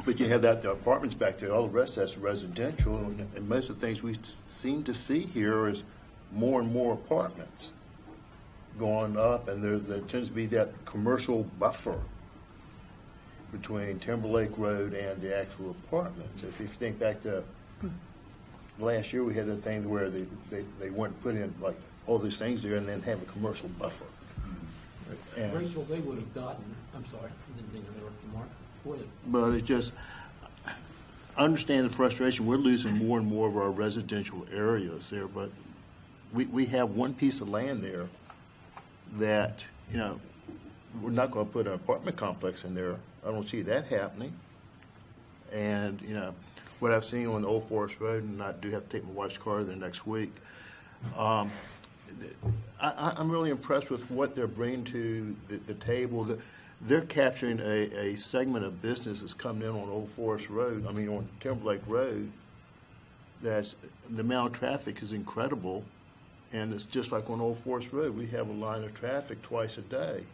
but you have the apartments back there. All the rest that's residential, and most of the things we seem to see here is more and more apartments going up, and there tends to be that commercial buffer between Timberlake Road and the actual apartments. If you think back to last year, we had that thing where they went and put in like all these things there and then have a commercial buffer. And, Rachel, they would have gotten, I'm sorry, I didn't mean to interrupt you, Mark. but it just, I understand the frustration. We're losing more and more of our residential areas there, but we have one piece of land there that, we're not going to put an apartment complex in there. I don't see that happening. And, what I've seen on the Old Forest Road, and I do have to take my wife's car there next week, I'm really impressed with what they're bringing to the table. They're capturing a segment of business that's coming in on Old Forest Road, on Timberlake Road, that's, the amount of traffic is incredible, and it's just like on Old Forest Road. We have a line of traffic twice a day.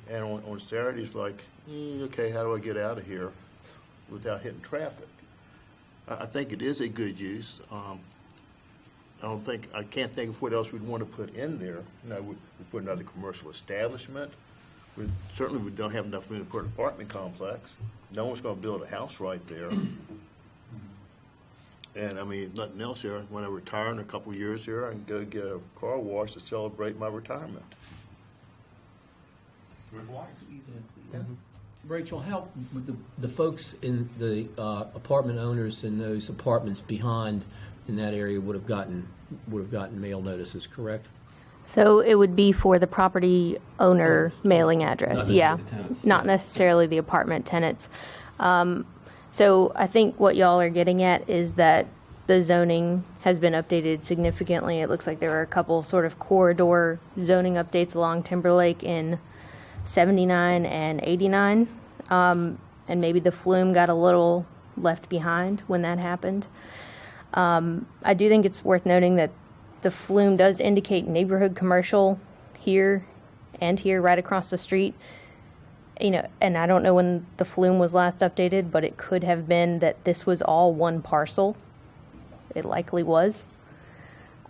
And on Saturdays, like, okay, how do I get out of here without hitting traffic? I think it is a good use. I can't think of what else we'd want to put in there. We put another commercial establishment. We don't have enough room to put an apartment complex. No one's going to build a house right there. And nothing else here. When I retire in a couple of years here, I can go get a car wash to celebrate my retirement. With life. Rachel, how would the folks in the apartment owners in those apartments behind in that area would have gotten mail notices, correct? So it would be for the property owner mailing address, yeah, not necessarily the apartment tenants. So I think what y'all are getting at is that the zoning has been updated significantly. It looks like there were a couple sort of corridor zoning updates along Timberlake in 79 and 89, and maybe the flume got a little left behind when that happened. I do think it's worth noting that the flume does indicate neighborhood commercial here and here right across the street. And I don't know when the flume was last updated, but it could have been that this was all one parcel. It likely was.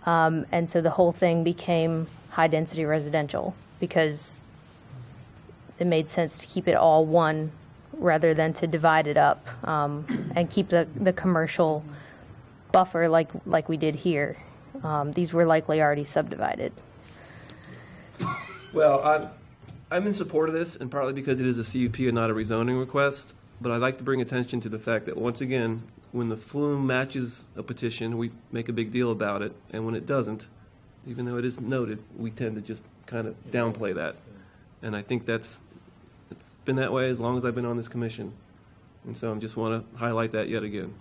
And so the whole thing became high-density residential because it made sense to keep it all one rather than to divide it up and keep the commercial buffer like we did here. These were likely already subdivided. Well, I'm in support of this, and partly because it is a CUP and not a rezoning request, but I'd like to bring attention to the fact that, once again, when the flume matches a petition, we make a big deal about it, and when it doesn't, even though it is noted, we tend to just kind of downplay that. And I think it's been that way as long as I've been on this commission. And so I just want to highlight that yet again.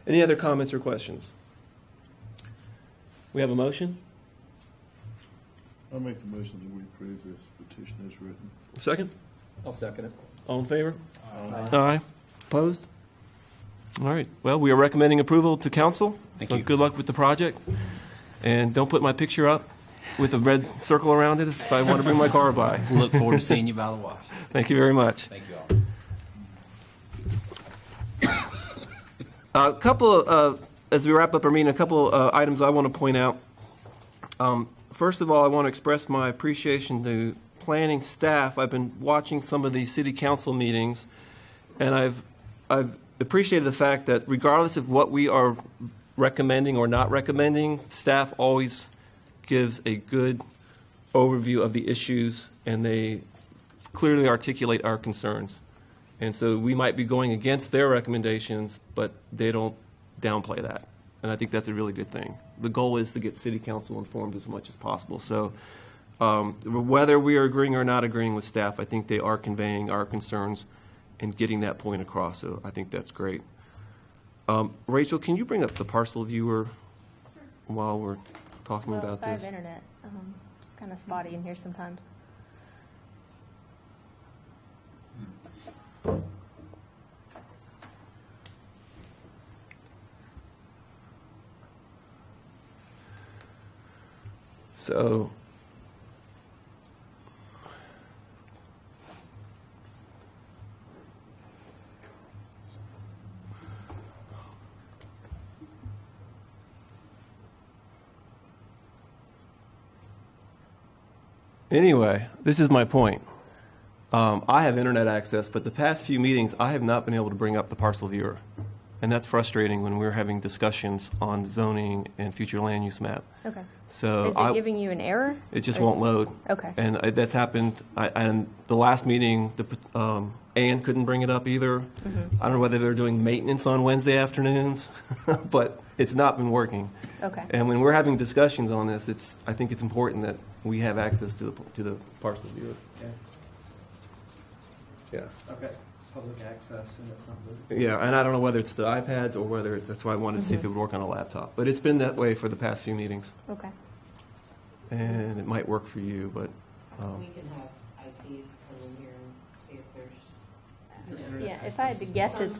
Any other comments or questions? We have a motion? I'll make the motion that we approve this petition as written. Second? I'll second it. All in favor? Aye. Opposed? All right. Well, we are recommending approval to council. Thank So you. good luck with the project. And don't put my picture up with a red circle around it if I want to bring my car by. Look forward to seeing you by the wash. Thank you very much. Thank you all. A couple of, as we wrap up our meeting, a couple items I want to point out. First of all, I want to express my appreciation to planning staff. I've been watching some of these city council meetings, and I've appreciated the fact that regardless of what we are recommending or not recommending, staff always gives a good overview of the issues, and they clearly articulate our concerns. And so we might be going against their recommendations, but they don't downplay that. And I think that's a really good thing. The goal is to get city council informed as much as possible. So whether we are agreeing or not agreeing with staff, I think they are conveying our concerns and getting that point across. So I think that's great. Rachel, can you bring up the Parcel Viewer while we're talking Well, about if I have this? internet, it's kind of spotty in here sometimes. So anyway, this is my point. I have internet access, but the past few meetings, I have not been able to bring up the Parcel Viewer. And that's frustrating when we're having discussions on zoning and future land use map. Okay. So Is it giving you an error? it just Or- won't load. Okay. And that's happened. And the last meeting, Ann couldn't bring it up either. Mm-hmm. I don't know whether they're doing maintenance on Wednesday afternoons, but it's not been working. Okay. And when we're having discussions on this, I think it's important that we have access to the Parcel Viewer. Yeah. Okay, public access, and that's not good. Yeah, and I don't know whether it's the iPads or whether that's why I wanted to see if it would work on a laptop. But it's been that way for the past few meetings, Okay. and it might work for you, but We can have IT come in here and see if there's. Yeah, if I had to guess, it's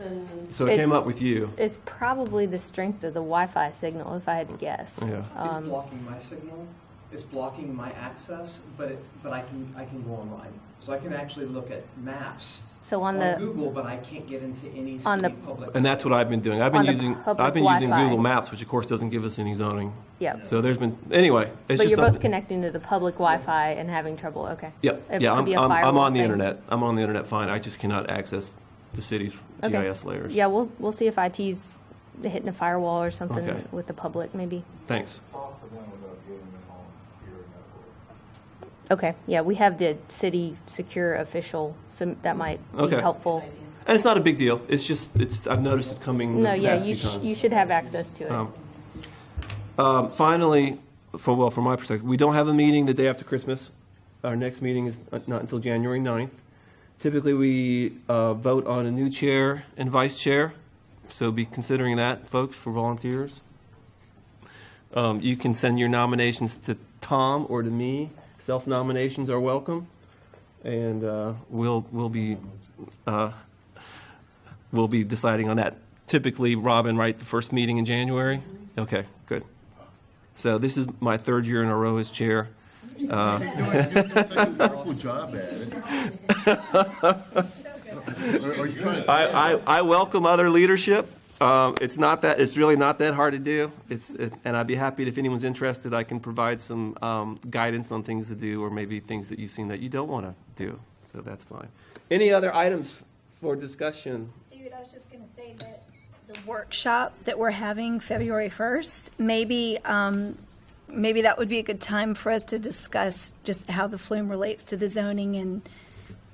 so it came up with you. It's probably the strength of the Wi-Fi signal, if I had to guess. Yeah. It's blocking my signal, it's blocking my access, but I can go online. So I can actually look at maps So on on the Google, but I can't get into any On the- city public. And that's what I've been doing. I've On been the using public using Wi-Fi. Google Maps, which of course doesn't give us any zoning. yeah, So there's been anyway. It's but just you're both something- connecting to the public Wi-Fi and having trouble. Okay. Yep. It Yeah, could be a I'm firewall on the thing. internet. I'm on the internet fine. I just cannot access the city's Okay. GIS layers. Yeah, we'll see if IT's hitting a firewall or something Okay. with the public, maybe. Thanks. Talk to them about giving them all secure network. Okay. Yeah, we have the city secure official, so that might be Okay. helpful. And it's not a big deal. It's just I've noticed it coming. No, the yeah, past you few times. you should have access to it. Finally, from my perspective, we don't have a meeting the day after Christmas. Our next meeting is not until January 9th. Typically, we vote on a new chair and vice chair, so be considering that, folks, for volunteers. You can send your nominations to Tom or to me. Self-nominations are welcome, and we'll be deciding on that. Typically, Robin, right, the first meeting in January? Okay, good. So this is my third year in a row as chair. You're doing a wonderful job at it. Are you trying to- I welcome other leadership. It's really not that hard to do. And I'd be happy if anyone's interested. I can provide some guidance on things to do, or maybe things that you've seen that you don't want to do. So that's fine. Any other items for discussion? Dude, I was just going to say that the workshop that we're having February 1st, maybe that would be a good time for us to discuss just how the flume relates to the zoning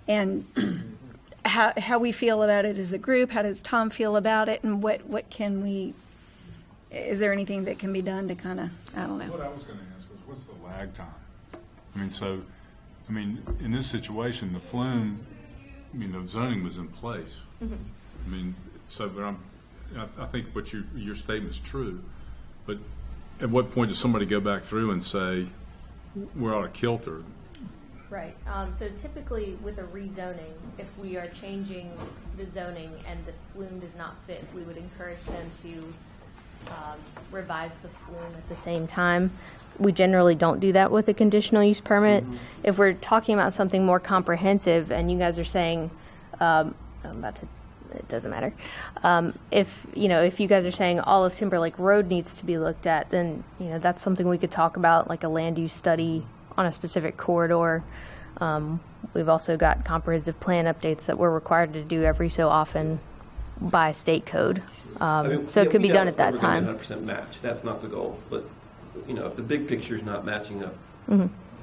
and how we feel about it as a group. How does Tom feel about it, and what can we? Is there anything that can be done to kind of, I don't know. What I was going to ask was, what's the lag time? In this situation, the flume, the zoning was in place. I think what your statement's true, but at what point does somebody go back through and say, we're out of kilter? Right. So typically with a rezoning, if we are changing the zoning and the flume does not fit, we would encourage them to revise the flume at the same time. We generally don't do that with a conditional use permit. Mm-hmm. If we're talking about something more comprehensive and you guys are saying, it doesn't matter. If you guys are saying all of Timberlake Road needs to be looked at, then that's something we could talk about, like a land use study on a specific corridor. We've also got comprehensive plan updates that we're required to do every so often by state code. So it could be done at that time. 100% match. That's not the goal, but if the big picture is not matching up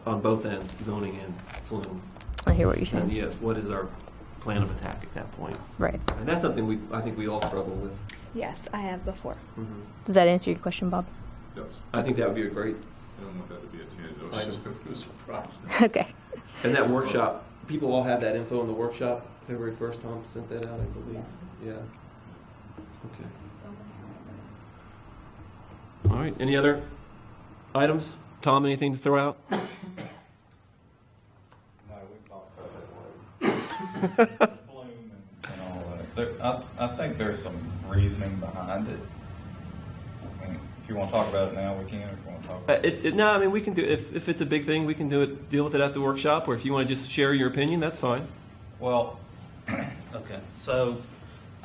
on both ends, zoning and flume, I hear what you're then saying. yes, what is our plan of attack at that point? Right. And that's something I think we all struggle with. Yes, I have before. Does that answer your question, Bob? Yes. I think that would be a great, I don't want that to be a tangent. I was just a surprise. Okay. and that workshop, people all have that info in the workshop. February 1st, Tom sent that out, I believe. Yeah. Okay. All right, any other items? Tom, anything to throw out? No, we talked about that later. Flume and all that. I think there's some reasoning behind it. I mean, if you want to talk about it now, we can. If you want to talk about it. No, I mean, we can do if it's a big thing, we can deal with it at the workshop, or if you want to just share your opinion, that's fine. Well, okay. So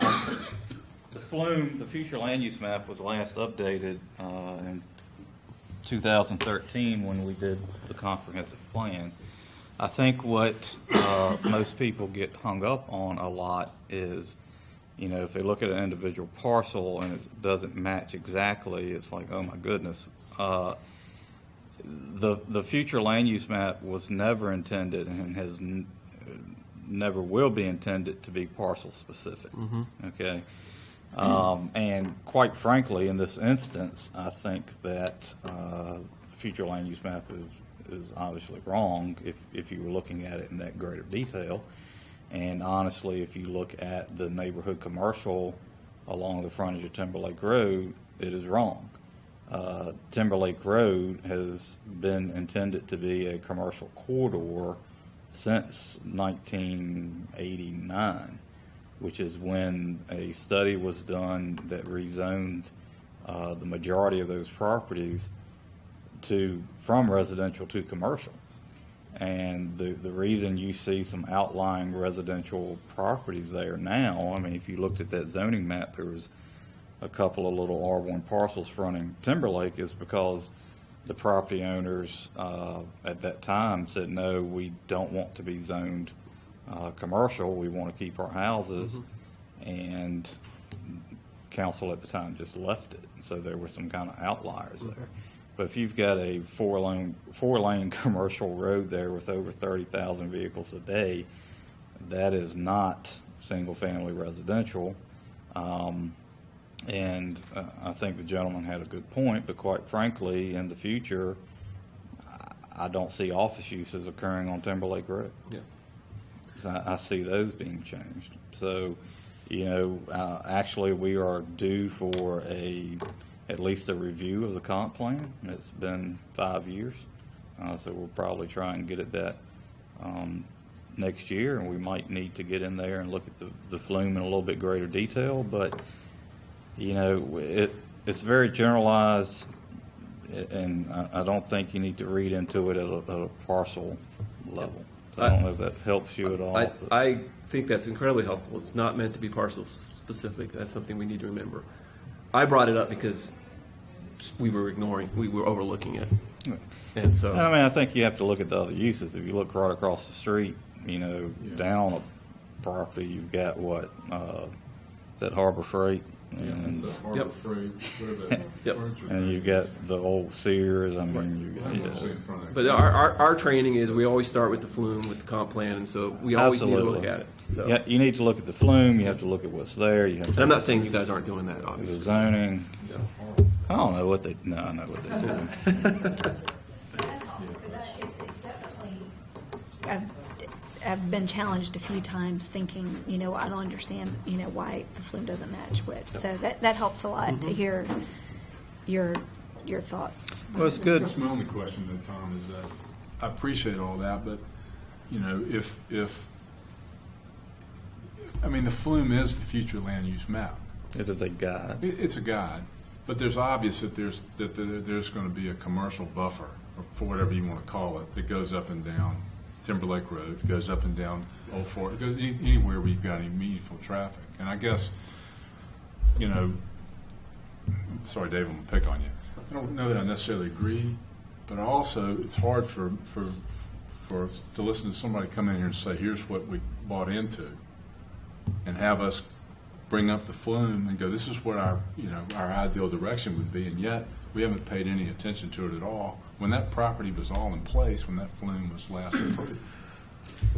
the flume, the future land use map, was last updated in 2013 when we did the comprehensive plan. I think what most people get hung up on a lot is, you know, if they look at an individual parcel and it doesn't match exactly, it's like, oh my goodness. The future land use map was never intended and has never will be intended to be parcel specific. Okay. And quite frankly, in this instance, I think that future land use map is obviously wrong if you were looking at it in that greater detail. And honestly, if you look at the neighborhood commercial along the frontage of Timberlake Road, it is wrong. Timberlake Road has been intended to be a commercial corridor since 1989, which is when a study was done that rezoned the majority of those properties from residential to commercial. And the reason you see some outlying residential properties there now, I mean, if you looked at that zoning map, there was a couple of little R1 parcels fronting Timberlake, is because the property owners at that time said, no, we don't want to be zoned commercial. We want to keep our houses. And council at the time just left it. So there were some kind of outliers there. But if you've got a four-lane commercial road there with over 30,000 vehicles a day, that is not single-family residential. And I think the gentleman had a good point, but quite frankly, in the future, I don't see office uses occurring on Timberlake Road. Yeah. So I see those being changed. So, you know, actually we are due for at least a review of the comp plan. It's been 5 years, so we'll probably try and get at that next year, and we might need to get in there and look at the flume in a little bit greater detail. But you know, it's very generalized, and I don't think you need to read into it at a parcel level. I don't know if that helps you at all. I think that's incredibly helpful. It's not meant to be parcel specific. That's something we need to remember. I brought it up because we were overlooking it. And so, I mean, I think you have to look at the other uses. If you look right across the street, you know, down a property, you've got what, that Harbor Freight. And, Harbor Freight, and you've got the old Sears. I mean, but our training is we always start with the flume, with the comp plan, and so we always need to look at it. So. Yeah, you need to look at the flume. You have to look at what's there. You have to and I'm not saying you guys aren't doing that, obviously. The zoning. Yeah. I don't know what they. No, I know what they do. I've been challenged a few times thinking, you know, I don't understand, you know, why the flume doesn't match with. So that helps a lot to hear your thoughts. Well, it's good. That's my only question to Tom is that I appreciate all that, but you know, if I mean, the flume is the future land use map. It is a guide. It's a guide, but there's obvious that there's going to be a commercial buffer, or for whatever you want to call it, that goes up and down Timberlake Road, goes up and down Old Fort, it goes anywhere where you've got any meaningful traffic. And I guess, you know, sorry, Dave, I'm going to pick on you. I don't know that I necessarily agree, but also it's hard for to listen to somebody come in here and say, here's what we bought into, and have us bring up the flume and go, this is what our ideal direction would be, and yet we haven't paid any attention to it at all when that property was all in place when that flume was last approved.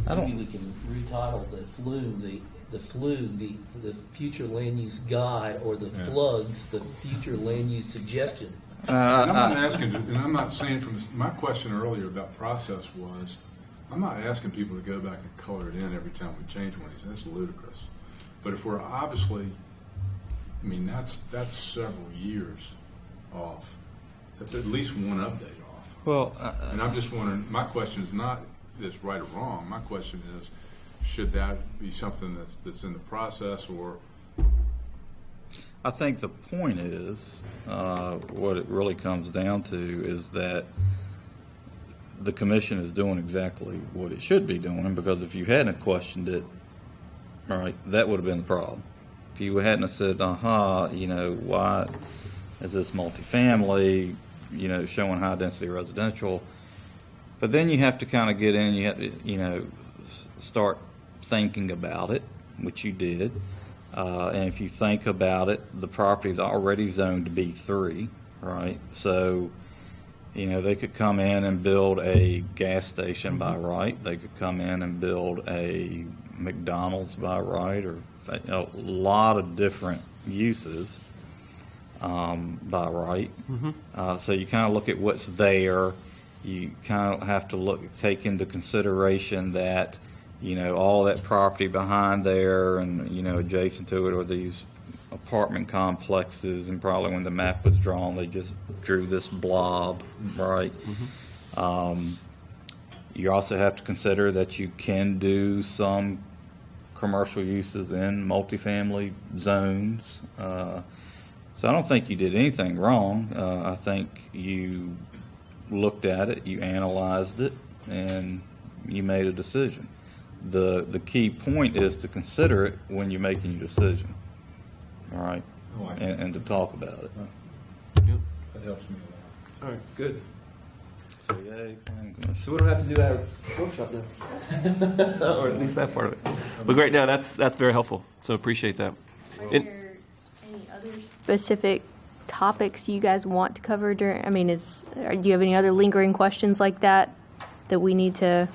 Maybe we can retitle the flume the FLU, the future land use guide, or the FLUGS, the future land use suggestion. And I'm not asking, and I'm not saying from this, my question earlier about process was, I'm not asking people to go back and color it in every time we change one. That's ludicrous. But if we're obviously, I mean, that's several years off. That's at least one update off. Well, and I'm just wondering, my question is not this right or wrong. My question is, should that be something that's in the process, or? I think the point is, what it really comes down to is that the commission is doing exactly what it should be doing, because if you hadn't questioned it, right, that would have been the problem. If you hadn't have said, why is this multifamily, showing high density residential, but then you have to kind of get in, you have to, start thinking about it, which you did. And if you think about it, the property is already zoned to B3, right? So, they could come in and build a gas station by right. They could come in and build a McDonald's by right, or a lot of different uses by right. So you kind of look at what's there. You kind of have to take into consideration that all that property behind there and, adjacent to it are these apartment complexes, and probably when the map was drawn, they just drew this blob, right? You also have to consider that you can do some commercial uses in multifamily zones. So I don't think you did anything wrong. I think you looked at it, you analyzed it, and you made a decision. The key point is to consider it when you're making your decision, all right, and to talk about it. Yep. That helps me a lot. All right, good. So, yay. So we don't have to do our workshop now, or at least that part of it. But great, now that's very helpful. So appreciate that. Are there any other specific topics you guys want to cover during? I mean, do you have any other lingering questions like that we need to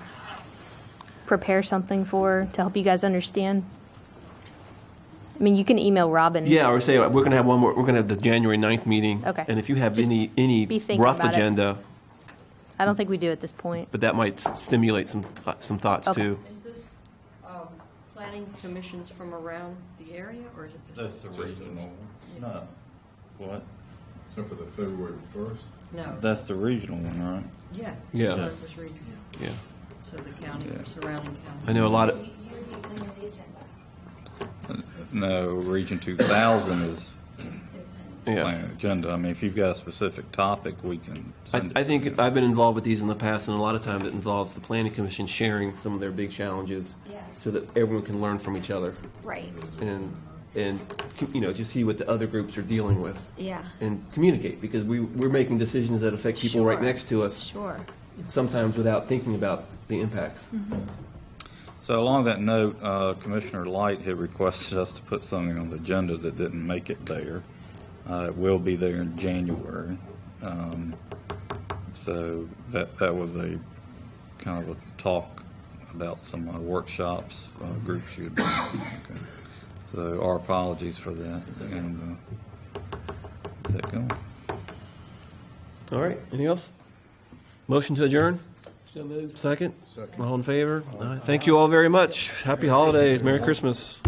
prepare something for to help you guys understand? I mean, you can email Robin. Yeah, or say we're going to have one more. We're going to have the January 9th meeting. Okay. And if you have Just any be thinking rough about it. agenda, I don't think we do at this point. but that might stimulate some thoughts Okay. too. Is this planning commissions from around the area, or is it just? That's the regional. No. What? So for the February 1st? No. That's the regional one, right? Yeah. Yeah. That was regional. Yeah. So the county, surrounding county. I know a lot of. No, Region 2000 is Yeah. planning agenda. I mean, if you've got a specific topic, we can send it. I think I've been involved with these in the past, and a lot of times it involves the Planning Commission sharing some of their big challenges, so that everyone can learn from each other. Right. And just see what the other groups are dealing with. Yeah. And communicate, because we're making decisions that affect people right Sure. next to us. Sure. Sometimes without thinking about the impacts. So along that note, Commissioner Light had requested us to put something on the agenda that didn't make it there. It will be there in January. So that was a kind of a talk about some workshops, groups you had done. Okay. So our apologies for that. And is that going? All right, anything else? Motion to adjourn? So moved. Second? All in favor? Thank you all very much. Happy holidays. Merry Christmas.